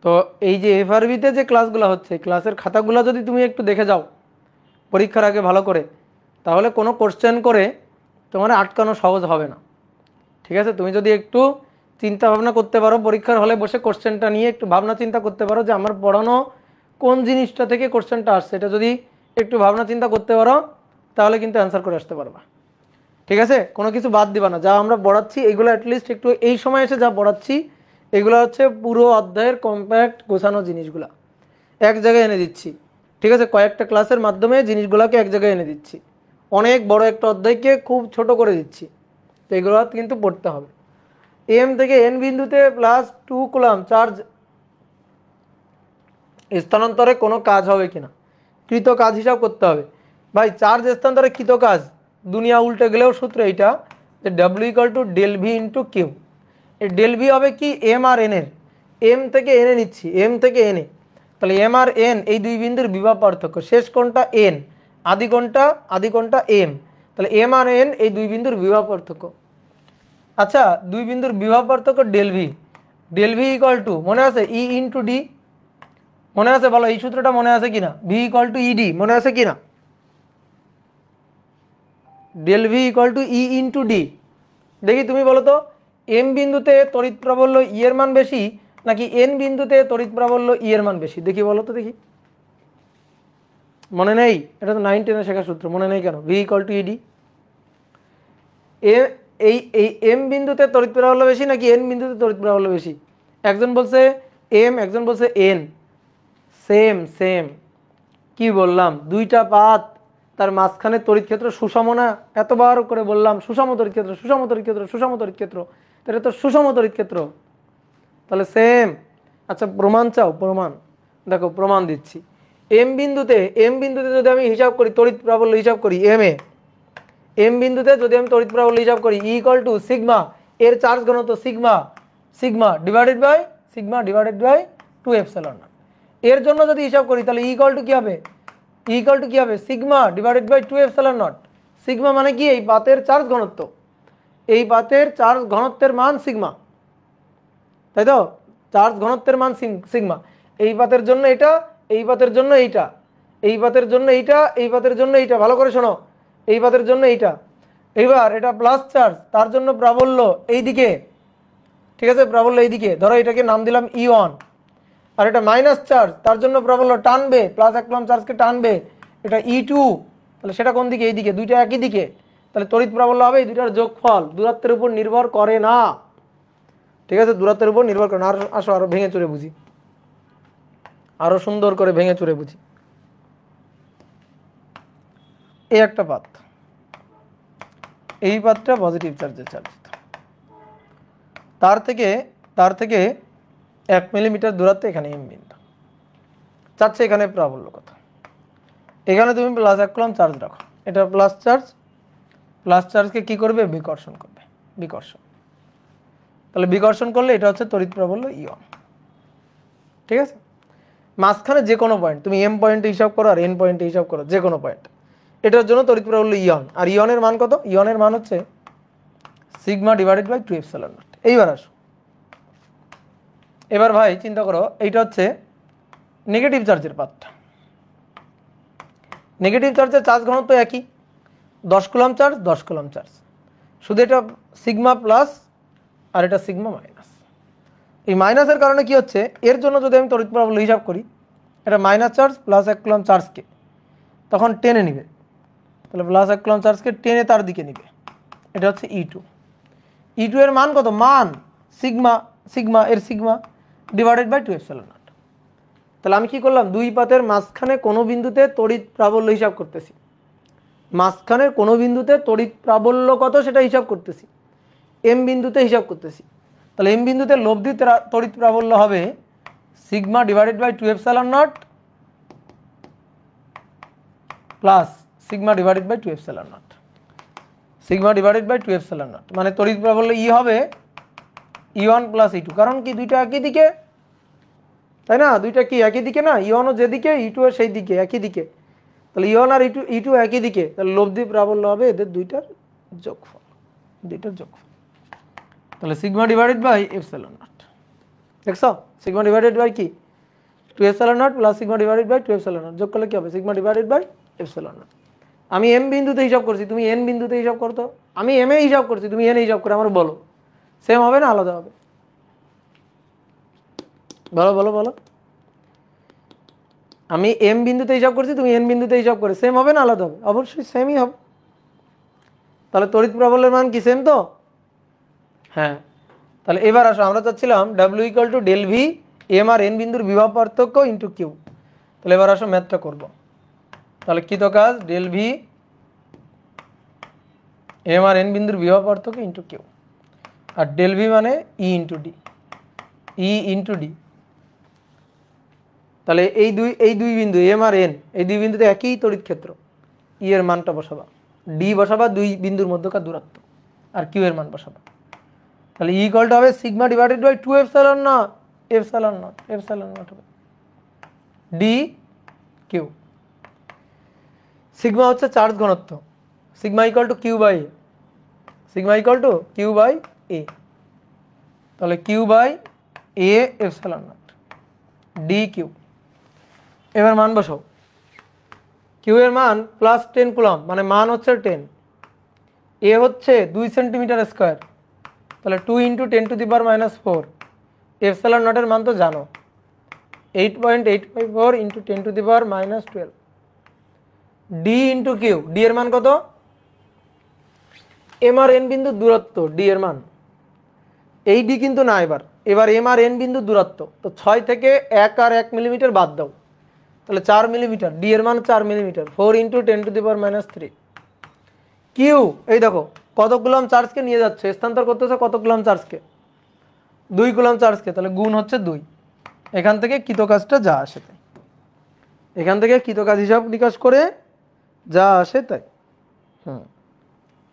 তো এই যে এফআরবিতে যে ক্লাসগুলো হচ্ছে, ক্লাসের খাতাগুলো যদি তুমি একটু দেখে যাও পরীক্ষার আগে ভালো করে, তাহলে কোনো কোশ্চেন করে তোমার আটকানো সহজ হবে না, ঠিক আছে? তুমি যদি একটু চিন্তা ভাবনা করতে পারো, পরীক্ষার হলে বসে কোশ্চেনটা নিয়ে একটু ভাবনা চিন্তা করতে পারো যে আমার পড়ানো কোন জিনিসটা থেকে কোশ্চেনটা আসছে, এটা যদি একটু ভাবনা চিন্তা করতে পারো তাহলে কিন্তু অ্যান্সার করে আসতে পারবা, ঠিক আছে? কোনো কিছু বাদ দিবা না। যা আমরা পড়াচ্ছি এগুলো অ্যাটলিস্ট একটু এই সময় এসে যা পড়াচ্ছি এগুলো হচ্ছে পুরো অধ্যায়ের কম্প্যাক্ট গোছানো জিনিসগুলা এক জায়গায় এনে দিচ্ছি, ঠিক আছে? কয়েকটা ক্লাসের মাধ্যমে জিনিসগুলোকে এক জায়গায় এনে দিচ্ছি, অনেক বড় একটা অধ্যায়কে খুব ছোট করে দিচ্ছি। তো এগুলো কিন্তু পড়তে হবে। এম থেকে এন বিন্দুতে +2 কুলম্ব চার্জ স্থানান্তরে কোনো কাজ হবে কিনা, কৃত কাজ হিসাব করতে হবে ভাই। চার্জ স্থানান্তরে কৃত কাজ দুনিয়া উল্টে গেলেও সূত্র এইটা যে ডব্লিউ equal to del v into q. এই ডেল ভি হবে কি এম আর এন এর, এম থেকে এনে নিচ্ছি, এম থেকে এনে, তাহলে এম আর এন এই দুই বিন্দুর বিভব পার্থক্য, শেষ কোণটা এন, আদি কোণটা এম, তাহলে এম আর এন এই দুই বিন্দুর বিভব পার্থক্য। আচ্ছা, দুই বিন্দুর বিভব পার্থক্য del v, del v equal to মনে আছে ই ইন্টু ডি, মনে আছে বলো এই সূত্রটা মনে আছে কিনা? ভি ইকুয়াল টু ইডি মনে আছে কিনা? Del v equal to e into d. দেখি তুমি বলো তো এম বিন্দুতে তড়িৎ প্রাবল্য ই এর মান বেশি নাকি এন বিন্দুতে তড়িৎ প্রাবল্য ই এর মান বেশি? দেখি বলো তো দেখি, মনে নেই? এটা তো 9 10 শেখার সূত্র, মনে নেই কেন? V equal to e d. এই এই এম বিন্দুতে তড়িৎ প্রাবল্য বেশি নাকি এন বিন্দুতে তড়িৎ প্রাবল্য বেশি? একজন বলছে এম, একজন বলছে এন, সেম সেম। কি বললাম? দুইটা পাত, তার মাঝখানে তড়িৎ ক্ষেত্র সুষম না? এতবার করে বললাম সুষম তড়িৎ ক্ষেত্র, সুষম তড়িৎ ক্ষেত্র, সুষম তড়িৎ ক্ষেত্র, এটা তো সুষম তড়িৎ ক্ষেত্র, তাহলে সেম। আচ্ছা প্রমাণ চাও? প্রমাণ দেখো, প্রমাণ দিচ্ছি। এম বিন্দুতে যদি আমি হিসাব করি তড়িৎ প্রাবল্য হিসাব করি এম বিন্দুতে যদি আমি তড়িৎ প্রাবল্য হিসাব করি ই ইকুয়াল টু সিগমা, এর চার্জ ঘনত্ব sigma divided by 2 epsilon naught. এর জন্য যদি হিসাব করি তাহলে ই ইকুয়াল টু কি হবে? Sigma divided by 2 epsilon naught. Sigma মানে কি? এই পাতের চার্জ ঘনত্ব, এই পাতের চার্জ ঘনত্বের মান সিগমা, তাই তো? চার্জ ঘনত্বের মান সিগমা। এই পাতের জন্য এটা, এই পাতের জন্য এইটা, এই পাতের জন্য এইটা, এই পাতের জন্য এইটা, ভালো করে শোনো, এই পাতের জন্য এইটা। এইবার এটা প্লাস চার্জ, তার জন্য প্রাবল্য এইদিকে, ঠিক আছে? প্রাবল্য এইদিকে, ধরো এটাকে নাম দিলাম ই1। আর এটা মাইনাস চার্জ, তার জন্য প্রাবল্য টানবে, প্লাস এক কুলম্ব চার্জকে টানবে, এটা ই2। তাহলে সেটা কোন দিকে? এইদিকে, দুইটা একই দিকে, তাহলে তড়িৎ প্রাবল্য হবে এই দুইটার যোগফল, দূরত্বের উপর নির্ভর করে না, ঠিক আছে? দূরত্বের উপর নির্ভর করে না। আর আসো আরো ভেঙে চুরে বুঝি, আরো সুন্দর করে ভেঙে চুরে বুঝি। এই একটা পাত, এই পাতটা পজিটিভ চার্জের চার্জিত, তার থেকে 1 মিলিমিটার দূরত্বে এখানে এম বিন্দু, চাচ্ছে এখানে প্রাবল্য কত? এখানে তুমি প্লাস 1 কুলম্ব চার্জ রাখো, এটা প্লাস চার্জকে কি করবে? বিকর্ষণ করবে, বিকর্ষণ। তাহলে বিকর্ষণ করলে এটা হচ্ছে তড়িৎ প্রাবল্য ইয়ন, ঠিক আছে? মাঝখানে যে কোনো পয়েন্ট তুমি এম পয়েন্টে হিসাব করো আর এন পয়েন্টে হিসাব করো, যে কোনো পয়েন্ট, এটার জন্য তড়িৎ প্রাবল্য ইয়ন। আর ইয়নের মান কত? ইয়নের মান হচ্ছে sigma divided by 2 epsilon naught. এইবার আসো, এবার ভাই চিন্তা করো, এইটা হচ্ছে নেগেটিভ চার্জের পাতটা। নেগেটিভ চার্জের চার্জ ঘনত্ব একই, 10 কুলম্ব চার্জ, শুধু এটা সিগমা প্লাস আর এটা সিগমা মাইনাস। এই মাইনাসের কারণে কি হচ্ছে? এর জন্য যদি আমি তড়িৎ প্রাবল্য হিসাব করি, এটা মাইনাস চার্জ প্লাস 1 কুলম্ব চার্জকে তখন টেনে নিবে, তাহলে প্লাস 1 কুলম্ব চার্জকে টেনে তার দিকে নিবে, এটা হচ্ছে ই2 এর মান কত? মান সিগমা এর sigma divided by 2 epsilon naught. তাহলে আমি কি করলাম? দুই পাতের মাঝখানে কোনো বিন্দুতে তড়িৎ প্রাবল্য হিসাব করতেছি, মাঝখানের কোনো বিন্দুতে তড়িৎ প্রাবল্য কত সেটা হিসাব করতেছি, এম বিন্দুতে হিসাব করতেছি। তাহলে এম বিন্দুতে লব্ধি তড়িৎ প্রাবল্য হবে sigma divided by 2 epsilon naught plus sigma divided by 2 epsilon naught, sigma divided by 2 epsilon naught, মানে তড়িৎ প্রাবল্য ই হবে ই1 প্লাস ই2। কারণ কি? দুইটা একই দিকে, তাই না? দুইটা কি একই দিকে না? ই1ও যেদিকে, ই2 এর সেই দিকে, একই দিকে, তাহলে ই1 আর ই2 একই দিকে, তাহলে লব্ধি প্রাবল্য হবে এদের দুইটার যোগফল, তাহলে sigma divided by epsilon naught. দেখছো? সিগমা ডিভাইডেড বাই কি? 2 epsilon naught plus sigma divided by 2 epsilon naught, যোগ করলে কি হবে? Sigma divided by epsilon naught. আমি এম বিন্দুতে হিসাব করছি, তুমি এন বিন্দুতে হিসাব করতো। আমি এম এ হিসাব করছি, তুমি এন হিসাব করে আমার বলো, সেম হবে না আলাদা হবে? বলো। আমি এম বিন্দুতে হিসাব করছি, তুমি এন বিন্দুতে হিসাব করে, সেম হবে না আলাদা হবে? অবশ্যই সেমই হবে। তাহলে তড়িৎ প্রাবল্যের মান কি? সেম তো? হ্যাঁ। তাহলে এবার আসো, আমরা চাচ্ছিলাম ডব্লিউ equal to del v m আর এন বিন্দুর বিভব পার্থক্য ইন্টু কিউ। তাহলে এবার আসো ম্যাথটা করব। তাহলে কৃত কাজ ডেল ভি এম আর এন বিন্দুর বিভব পার্থক্য ইন্টু কিউ, আর ডেল ভি মানে ই ইন্টু ডি, তাহলে এই দুই বিন্দু এম আর এন, এই দুই বিন্দুতে একই তড়িৎ ক্ষেত্র। ই এর মানটা বসাবা, ডি বসাবা দুই বিন্দুর মধ্যকার দূরত্ব, আর কিউ এর মান বসাবা। তাহলে ই ইকুয়ালটা হবে sigma divided by 2 epsilon naught, epsilon naught হবে ডি কিউ। সিগমা হচ্ছে চার্জ ঘনত্ব, sigma equal to Q by A, তাহলে Q by A epsilon naught D Q. এবার মান বসাও, কিউ এর মান প্লাস 10 কুলম্ব, মানে মান হচ্ছে 10, এ হচ্ছে 2 সেন্টিমিটার স্কোয়ার, তাহলে 2 × 10⁻⁴, এপসাইলন নটের মান তো জানো 8.854 × 10⁻12, ডি ইন্টু কিউ, ডি এর মান কত, এম আর এন বিন্দু দূরত্ব, ডি এর মান এই ডি কিন্তু না, এবার এম আর এন বিন্দু দূরত্ব, তো 6 থেকে 1 আর 1 মিলিমিটার বাদ দাও, তাহলে 4 মিলিমিটার, ডি এর মান 4 মিলিমিটার, 4 × 10⁻³ কিউ। এই দেখো কত কুলম্ব চার্জকে নিয়ে যাচ্ছে, স্থানান্তর করতেছে কত কুলম্ব চার্জকে, 2 কুলম্ব চার্জকে, তাহলে গুণ হচ্ছে 2। এখান থেকে কৃতকাজটা যা আসে তাই, এখান থেকে কৃতকাজ হিসাব নিকাশ করে যা আসে তাই।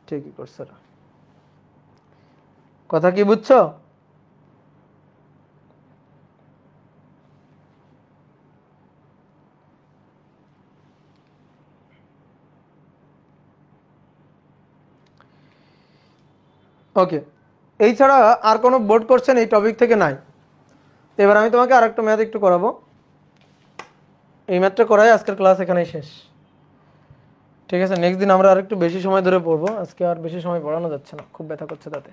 ঠিকই করছে, কথা কি বুঝছো? ওকে, এই ছাড়া আর কোনো বোর্ড কোশ্চেন এই টপিক থেকে নাই। এবার আমি তোমাকে আর একটা ম্যাথ একটু করাবো, এই ম্যাথটা করাই আজকের ক্লাস এখানেই শেষ। ঠিক আছে, নেক্সট দিন আমরা আর একটু বেশি সময় ধরে পড়বো, আজকে আর বেশি সময় পড়ানো যাচ্ছে না, খুব ব্যথা করছে তাতে।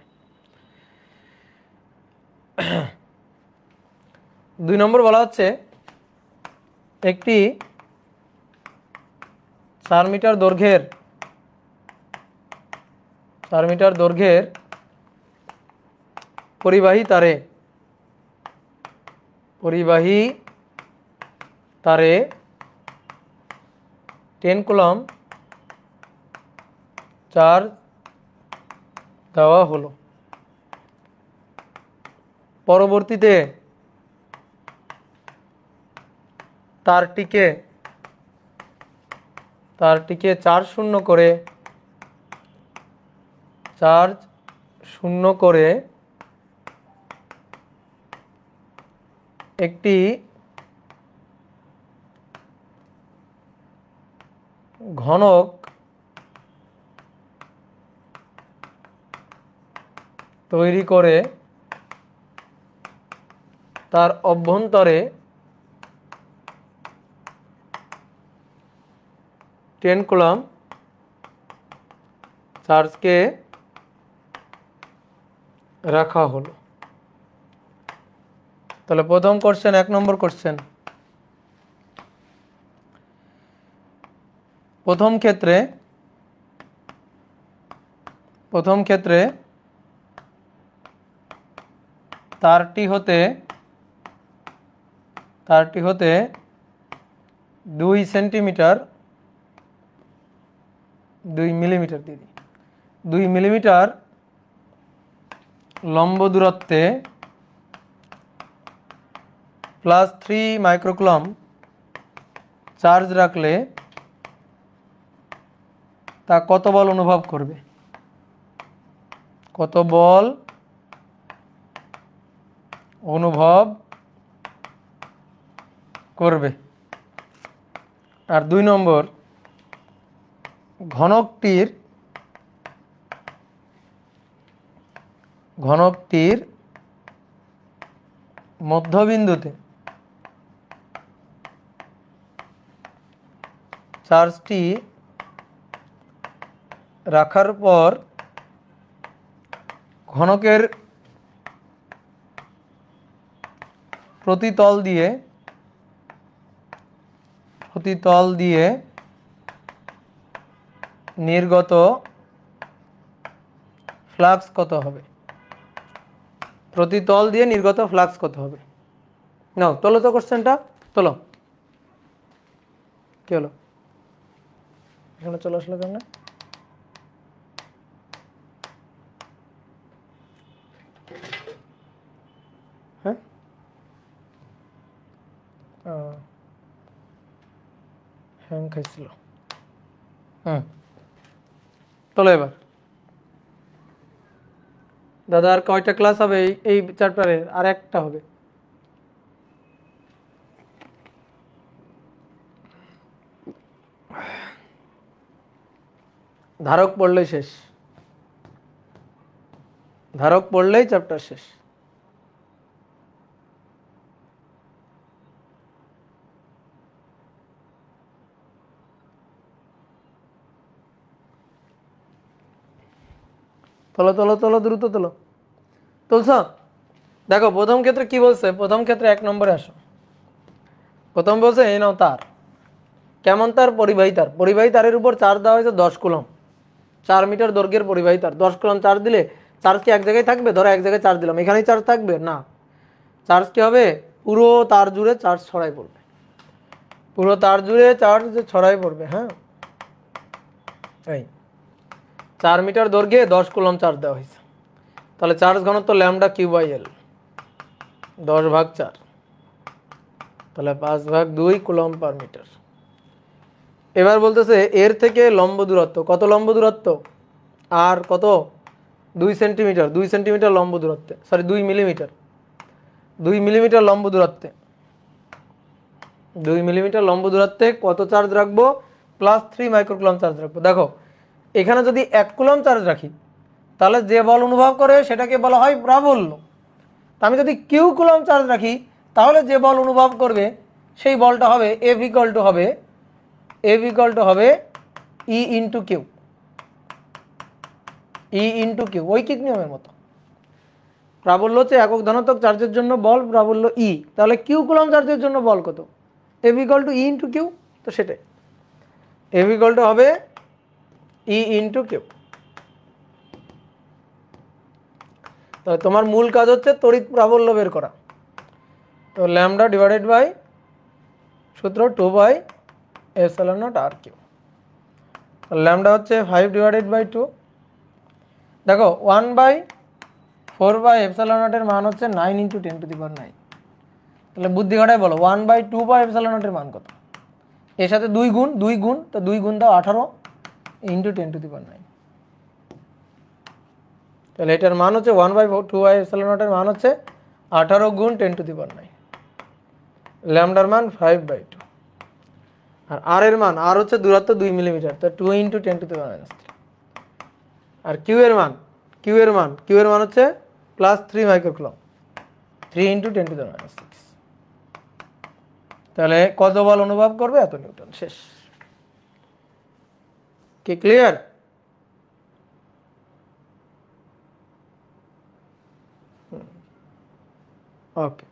2 নম্বর বলা হচ্ছে একটি 4 মিটার দৈর্ঘ্যের পরিবাহী তারে 10 কুলম্ব চার্জ দেওয়া হলো। পরবর্তীতে তারটিকে চার্জ শূন্য করে একটি ঘনক তৈরি করে তার অভ্যন্তরে 10 কুলম্ব চার্জকে রাখা হলো। তাহলে প্রথম কোশ্চেন, 1 নম্বর কোশ্চেন, প্রথম ক্ষেত্রে তারটি হতে 2 সেন্টিমিটার 2 মিলিমিটার দিদি 2 মিলিমিটার লম্ব দূরত্বে +3 মাইক্রোকুলম্ব চার্জ রাখলে তা কত বল অনুভব করবে, আর 2 নম্বর, ঘনকটির মধ্যবিন্দুতে চার্জটি রাখার পর ঘনকের প্রতিতল দিয়ে নির্গত ফ্লাক্স কত হবে, নাও তোলো তো কোশ্চেনটা, তোলো। কি হলো, এখানে চলে আসলো কেন? হ্যাঁ হ্যাং খাইছিল। চলো এবার দাদা আর কয়টা ক্লাস হবে এই চ্যাপ্টারে? আর একটা হবে। ধারক পড়লেই শেষ, ধারক পড়লেই চ্যাপ্টার শেষ। তোলো তোলো তোলো, দ্রুত তোলো। তুলছ? দেখো প্রথম ক্ষেত্রে কি বলছে, প্রথম ক্ষেত্রে 1 নম্বরে আসো। প্রথম বলছে এই নাও তার। কেমন তার? পরিবাহী তার। পরিবাহী তারের উপর চার্জ দেওয়া হয়েছে 10 কুলম, 4 মিটার দৈর্ঘ্যের পরিবাহী তার। 10 কুলম চার্জ দিলে চার্জ কি এক জায়গায় থাকবে? ধরো এক জায়গায় চার্জ দিলাম, এখানেই চার্জ থাকবে না। চার্জ কি হবে? পুরো তার জুড়ে চার্জ ছড়াই পড়বে, পুরো তার জুড়ে চার্জ ছড়াই পড়বে। হ্যাঁ, এই 4 মিটার দৈর্ঘ্যে 10 কুলম চার্জ দেওয়া হয়েছে। তাহলে চার্জ ঘনত্ব ল্যামডা কিউ/এল 10/4, তাহলে 5/2 কুলম পার মিটার। এবার বলতেছে এর থেকে লম্ব দূরত্ব কত? লম্ব দূরত্ব আর কত? 2 সেন্টিমিটার। 2 সেন্টিমিটার লম্ব দূরত্বে, সরি 2 মিলিমিটার, 2 মিলিমিটার লম্ব দূরত্বে, 2 মিলিমিটার লম্ব দূরত্বে কত চার্জ রাখবো? +3 মাইক্রোকুলম চার্জ রাখবো। দেখো এখানে যদি 1 কুলম চার্জ রাখি তাহলে যে বল অনুভব করে সেটাকে বলা হয় প্রাবল্য। তা আমি যদি কিউ কুলম চার্জ রাখি তাহলে যে বল অনুভব করবে সেই বলটা হবে F ইকুয়াল টু হবে E into Q, E into Q, ঐকিক নিয়মের মতো। প্রাবল্য হচ্ছে একক ধনাত্মক চার্জের জন্য বল, প্রাবল্য E। তাহলে কিউ কুলম চার্জের জন্য বল কত? F equal to E into Q. তো সেটাই F ইকুয়াল টু হবে E ইন্টু কিউ। তাহলে তোমার মূল কাজ হচ্ছে তড়িৎ প্রাবল্য বের করা। তো ল্যামডা ডিভাইডেড বাই সূত্র 2/ε0 r কিউ। ল্যামডা হচ্ছে 5 ডিভাইডেড বাই 2। দেখো 1/4/ε0 এর মান হচ্ছে 9 × 10⁹। তাহলে বুদ্ধি খাটায় বলো 1/2/ε0 এর মান কত? এর সাথে 2 গুণ, 2 গুণ, তো 2 গুণ দাও 18 × 10⁹। তাহলে এটার মান হচ্ছে 1/2/ε0 এর মান হচ্ছে 18 গুণ 10⁹। ল্যামডার মান 5/2। আর আর এর মান, আর হচ্ছে দূরত্ব 2 মিলিমিটার, তো 2 × 10⁻⁻3। আর কিউ এর মান, কিউ এর মান হচ্ছে +3 মাইক্রোকুলম, 3 × 10⁻⁶। তাহলে কত বল অনুভব করবে? এত নিউটন। শেষ। কি clear? Okay,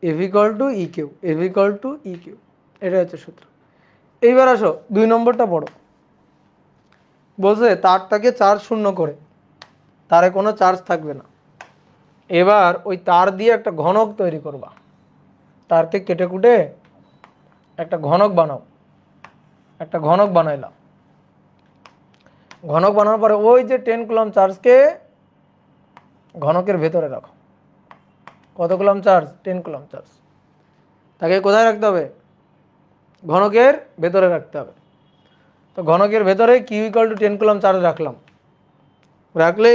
F equal to E Q, F equal to E Q, এটা হচ্ছে সূত্র। এইবার আসো 2 নম্বরটা পড়ো। বলছে তারটাকে চার্জ শূন্য করে, তারে কোনো চার্জ থাকবে না। এবার ওই তার দিয়ে একটা ঘনক তৈরি করবা। তারকে কেটে কুটে একটা ঘনক বানাও। একটা ঘনক বানাইলাম। ঘনক বানানোর পরে ওই যে 10 কুলম চার্জকে ঘনকের ভেতরে রাখো। কত কুলম চার্জ? 10 coulomb charge. তাকে কোথায় রাখতে হবে? ঘনকের ভেতরে রাখতে হবে। তো ঘনকের ভেতরে Q equal to 10 coulomb charge রাখলাম। রাখলে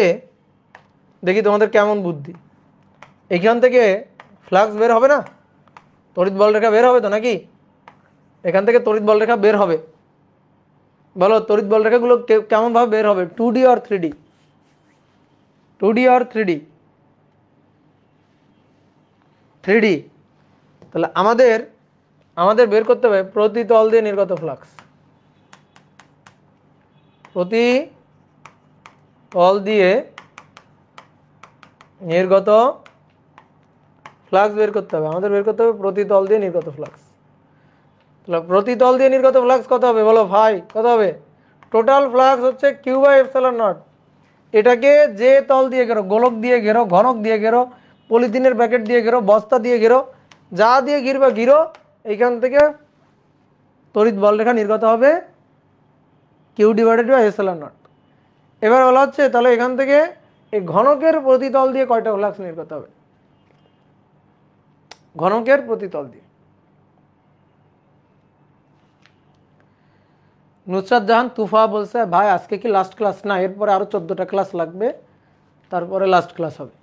দেখি তোমাদের কেমন বুদ্ধি। এখান থেকে ফ্লাক্স বের হবে না? তড়িৎ বল রেখা বের হবে তো নাকি? এখান থেকে তড়িৎ বল রেখা বের হবে। বলো তড়িৎ বল রেখাগুলো কেমন ভাবে বের হবে? 2D আর 3D? 2D আর 3D? 3D। তাহলে আমাদের বের করতে হবে প্রতি তল দিয়ে নির্গত ফ্লাক্স। প্রতি তল দিয়ে নির্গত ফ্লাক্স বের করতে হবে। আমাদের বের করতে হবে প্রতি তল দিয়ে নির্গত ফ্লাক্স। তাহলে প্রতি তল দিয়ে নির্গত ফ্লাক্স কত হবে? বলো ভাই কত হবে? টোটাল ফ্লাক্স হচ্ছে Q/ε0। এটাকে যে তল দিয়ে ঘেরো, গোলক দিয়ে ঘেরো, ঘনক দিয়ে ঘেরো, পলিথিনের প্যাকেট দিয়ে ঘেরো, বস্তা দিয়ে ঘেরো, যা দিয়ে ঘিরবা ঘিরো, এইখান থেকে তড়িৎ বল রেখা নির্গত হবে Q/ε0। এবার বলা হচ্ছে তাহলে এখান থেকে এই ঘনকের প্রতি তল দিয়ে কয়টা ফ্লাক্স নির্গত হবে? ঘনকের প্রতি তল দিয়ে নুসরাত জাহান তুফা বলছে ভাই আজকে কি লাস্ট ক্লাস? না, এরপরে আরো 14টা ক্লাস লাগবে, তারপরে লাস্ট ক্লাস হবে।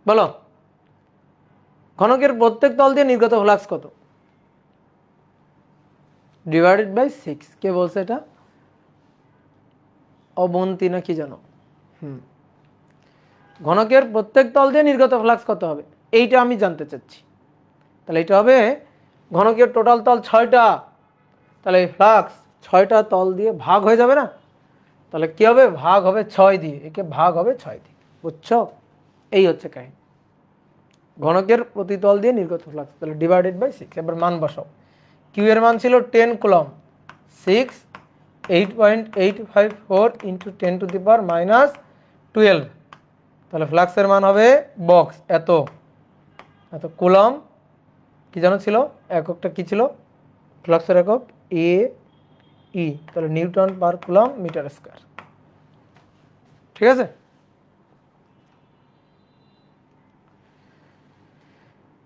বলো, ঘনকের প্রত্যেক তল দিয়ে নির্গত ফ্লাক্স কত? Divided by 6। কে বলছে এটা? অবন্তী না কি জানো? ঘনকের প্রত্যেক তল দিয়ে নির্গত ফ্লাক্স কত হবে, এইটা আমি জানতে চাচ্ছি। তাহলে এটা হবে ঘনকের টোটাল তল 6টা, তাহলে ফ্লাক্স 6টা তল দিয়ে ভাগ হয়ে যাবে না? তাহলে কি হবে? ভাগ হবে 6 দিয়ে, একে ভাগ হবে 6 দিয়ে। বুঝছো? এই হচ্ছে কাহিনী। ঘনকের প্রতি তল দিয়ে নির্গত ফ্লাক্স, তাহলে ডিভাইডেড বাই 6। এবার মান বসাও। কিউ এর মান ছিল 10 কুলম্ব, 6 8.854 ইন্টু 10⁻⁻12। তাহলে ফ্লাক্সের মান হবে বক্স এত এত কুলম্ব। কি জানো ছিল এককটা? কি ছিল ফ্লাক্সের একক? এ ই। তাহলে newton per coulomb metre square. ঠিক আছে?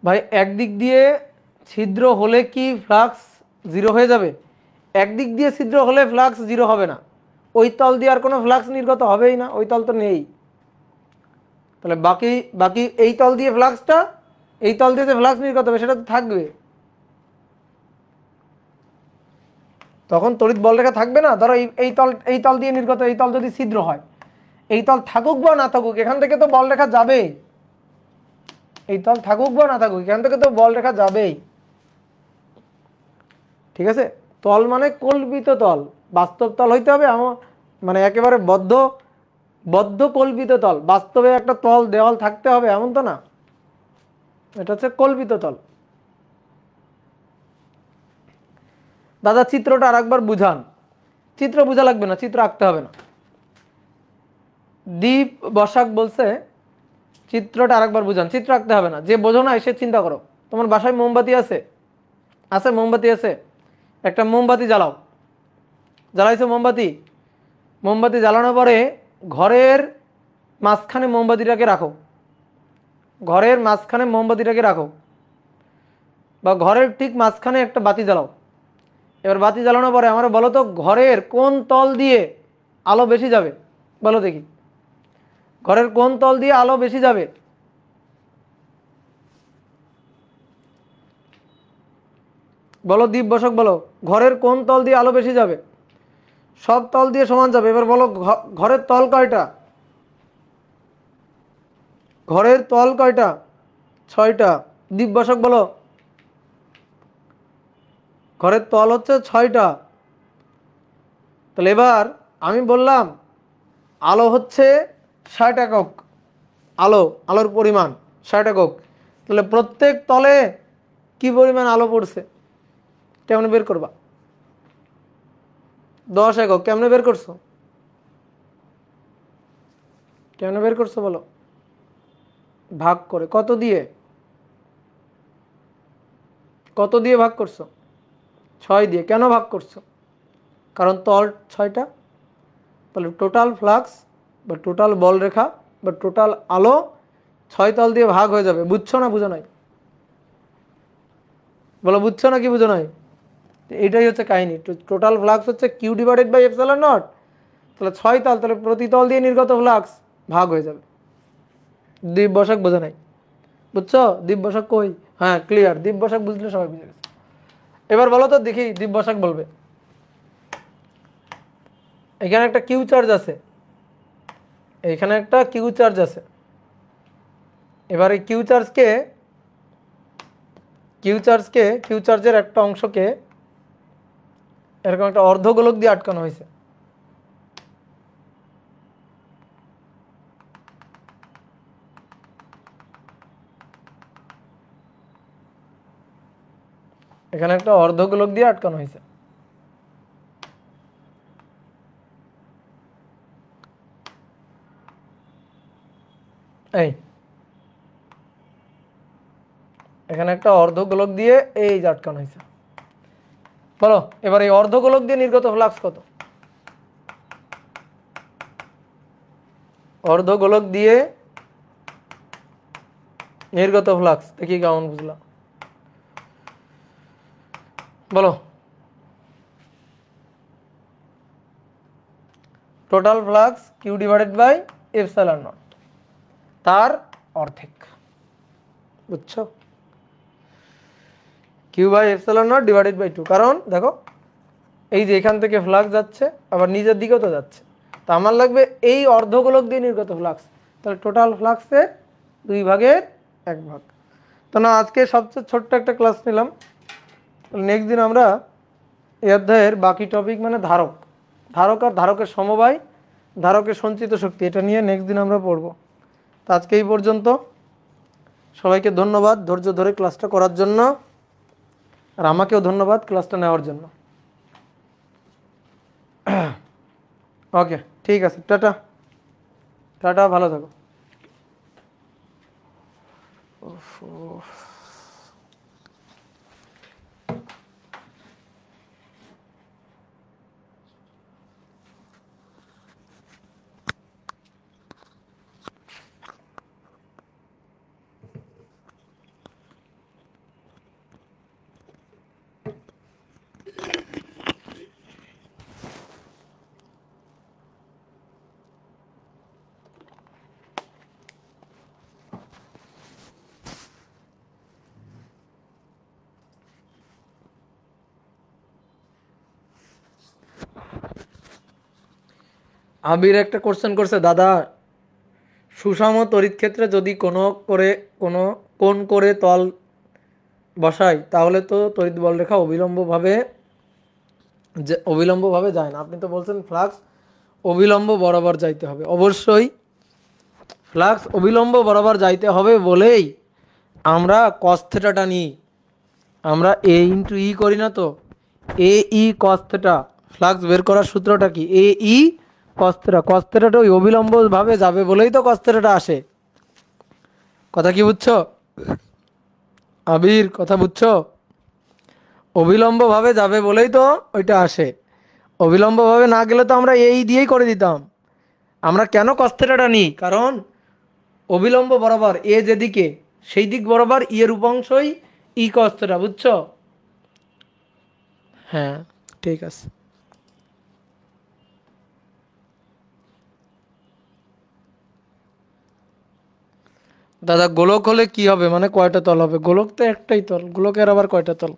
ভাই একদিক দিয়ে ছিদ্র হলে কি ফ্লাক্স 0 হয়ে যাবে? একদিক দিয়ে ছিদ্র হলে ফ্লাক্স 0 হবে না, ওই তল দিয়ে আর কোনো ফ্লাক্স নির্গত হবেই না, ওই তল তো নেই। তাহলে বাকি বাকি এই তল দিয়ে ফ্লাক্সটা, এই তল দিয়ে যে ফ্লাক্স নির্গত হবে সেটা তো থাকবে, তখন তড়িৎ বলরেখা থাকবে না। ধরো এই তল দিয়ে নির্গত, এই তল যদি ছিদ্র হয়, এই তল থাকুক বা না থাকুক এখান থেকে তো বলরেখা যাবেই। এই তল থাকুক বা না থাকুক এখান থেকে তো বলরেখা যাবেই। ঠিক আছে? তল মানে কল্পিত তল, বাস্তব তল হইতে হবে মানে একেবারে বদ্ধ কল্পিত তল। বাস্তবে একটা তল দেওয়াল থাকতে হবে এমন তো না, এটা হচ্ছে কল্পিত তল। দাদা চিত্রটা আরেকবার বুঝান। চিত্র বোঝা লাগবে না, চিত্র আঁকতে হবে না। দীপ বসাক বলছে চিত্রটা আরেকবার বুঝান, চিত্র আঁকতে হবে না। যে বোঝো না এসে চিন্তা করো। তোমার বাসায় মোমবাতি আছে? আছে, মোমবাতি আছে। একটা মোমবাতি জ্বালাও। জ্বালাইছো মোমবাতি? মোমবাতি জ্বালানোর পরে ঘরের মাঝখানে মোমবাতিটাকে রাখো, ঘরের মাঝখানে মোমবাতিটাকে রাখো, বা ঘরের ঠিক মাঝখানে একটা বাতি জ্বালাও। এবার বাতি জ্বালানোর পরে আমার বলো তো ঘরের কোন তল দিয়ে আলো বেশি যাবে? বলো দেখি, ঘরের কোন তল দিয়ে আলো বেশি যাবে? বলো দীপ বসক, বলো ঘরের কোন তল দিয়ে আলো বেশি যাবে? সব তল দিয়ে সমান যাবে। এবার বলো ঘরের তল কয়টা? ঘরের তল কয়টা? 6টা। দীপ বসক বলো ঘরের তল হচ্ছে 6টা। তাহলে এবার আমি বললাম আলো হচ্ছে 60 একক, আলোর পরিমাণ 60 একক। তাহলে প্রত্যেক তলে কি পরিমাণ আলো পড়ছে কেমনে বের করবা? 10 একক। কেমনে বের করছো? কেমনে বের করছো বলো? ভাগ করে। কত দিয়ে? কত দিয়ে ভাগ করছো? 6 দিয়ে। কেন ভাগ করছো? কারণ তল 6টা। তাহলে টোটাল ফ্লাক্স বা টোটাল বলরেখা বা টোটাল আলো 6 তল দিয়ে ভাগ হয়ে যাবে। বুঝছো না বুঝো নাই? বলো বুঝছো না কি বুঝো নাই? এইটাই হচ্ছে কাহিনী। টোটাল ফ্লাক্স হচ্ছে Q divided by epsilon naught. তাহলে 6 তল, তাহলে প্রতি তল দিয়ে নির্গত ফ্লাক্স ভাগ হয়ে যাবে। দ্বীপ বসাক বোঝা নাই? বুঝছো? দ্বীপ বসাক কই? হ্যাঁ ক্লিয়ার, দ্বীপ বসাক বুঝলে সবাই বুঝে গেছে। এবার বলো তো দেখি দ্বীপ বসাক বলবে। এখানে একটা কিউ চার্জ আছে, এখানে একটা কিউ চার্জ আছে। এবার এই কিউ চার্জের একটা অংশকে এরকম একটা অর্ধগোলক দিয়ে আটকানো হয়েছে। এখানে একটা অর্ধগোলক দিয়ে আটকানো হয়েছে। এই এখানে একটা অর্ধগোলক দিয়ে এই যে আটকানো হয়েছে। বলো এবার এই অর্ধগোলক দিয়ে নির্গত ফ্লাক্স কত? অর্ধগোলক দিয়ে নির্গত ফ্লাক্স দেখি কেমন বুঝলাম। বলো। Total flux Q divided by epsilon naught, তার অর্ধেক। বুঝছো? Q by epsilon naught divided by 2। কারণ দেখো এই যে এখান থেকে ফ্লাক্স যাচ্ছে আবার নিচের দিকেও তো যাচ্ছে, তা আমার লাগবে এই অর্ধগোলক দিয়ে নির্গত ফ্লাক্স, তাহলে টোটাল ফ্লাক্সের 2/1 তো না, আজকে সবচেয়ে ছোট্ট একটা ক্লাস নিলাম। নেক্সট দিন আমরা এই অধ্যায়ের বাকি টপিক মানে ধারক, ধারক আর ধারকের সমবায়, ধারকের সঞ্চিত শক্তি, এটা নিয়ে নেক্সট দিন আমরা পড়ব। তো আজকে এই পর্যন্ত। সবাইকে ধন্যবাদ ধৈর্য ধরে ক্লাসটা করার জন্য, আর আমাকেও ধন্যবাদ ক্লাসটা নেওয়ার জন্য। ওকে, ঠিক আছে, টাটা টাটা, ভালো থাকো। আবির একটা কোশ্চেন করছে, দাদা সুষম তড়িৎ ক্ষেত্রে যদি কোন করে তল বসাই তাহলে তো তড়িৎ বল রেখা অবিলম্বভাবে যায় না। আপনি তো বলছেন ফ্লাক্স অবিলম্ব বরাবর যাইতে হবে। অবশ্যই ফ্লাক্স অবিলম্ব বরাবর যাইতে হবে বলেই আমরা কস থেটাটা নিই। আমরা এ ইন্টু ই করি না তো, এ ই কস থেটা। ফ্লাক্স বের করার সূত্রটা কি? এ ই কস থেটা। কস থেটাটা ওই অবিলম্বভাবে যাবে বলেই তো কস থেটাটা আসে। কথা কি বুঝছো আবির? কথা বুঝছো? অবিলম্বভাবে যাবে বলেই তো ওইটা আসে। অবিলম্বভাবে না গেলে তো আমরা এই দিয়েই করে দিতাম। আমরা কেন কস থেটাটা নিই? কারণ অবিলম্ব বরাবর এ যেদিকে সেই দিক বরাবর ই এর উপাংশই ই কস থেটা। বুঝছো? হ্যাঁ, ঠিক আছে। দাদা গোলক হলে কি হবে, মানে কয়টা তল হবে? গোলক তো একটাই তল, গোলকের আবার কয়টা তল?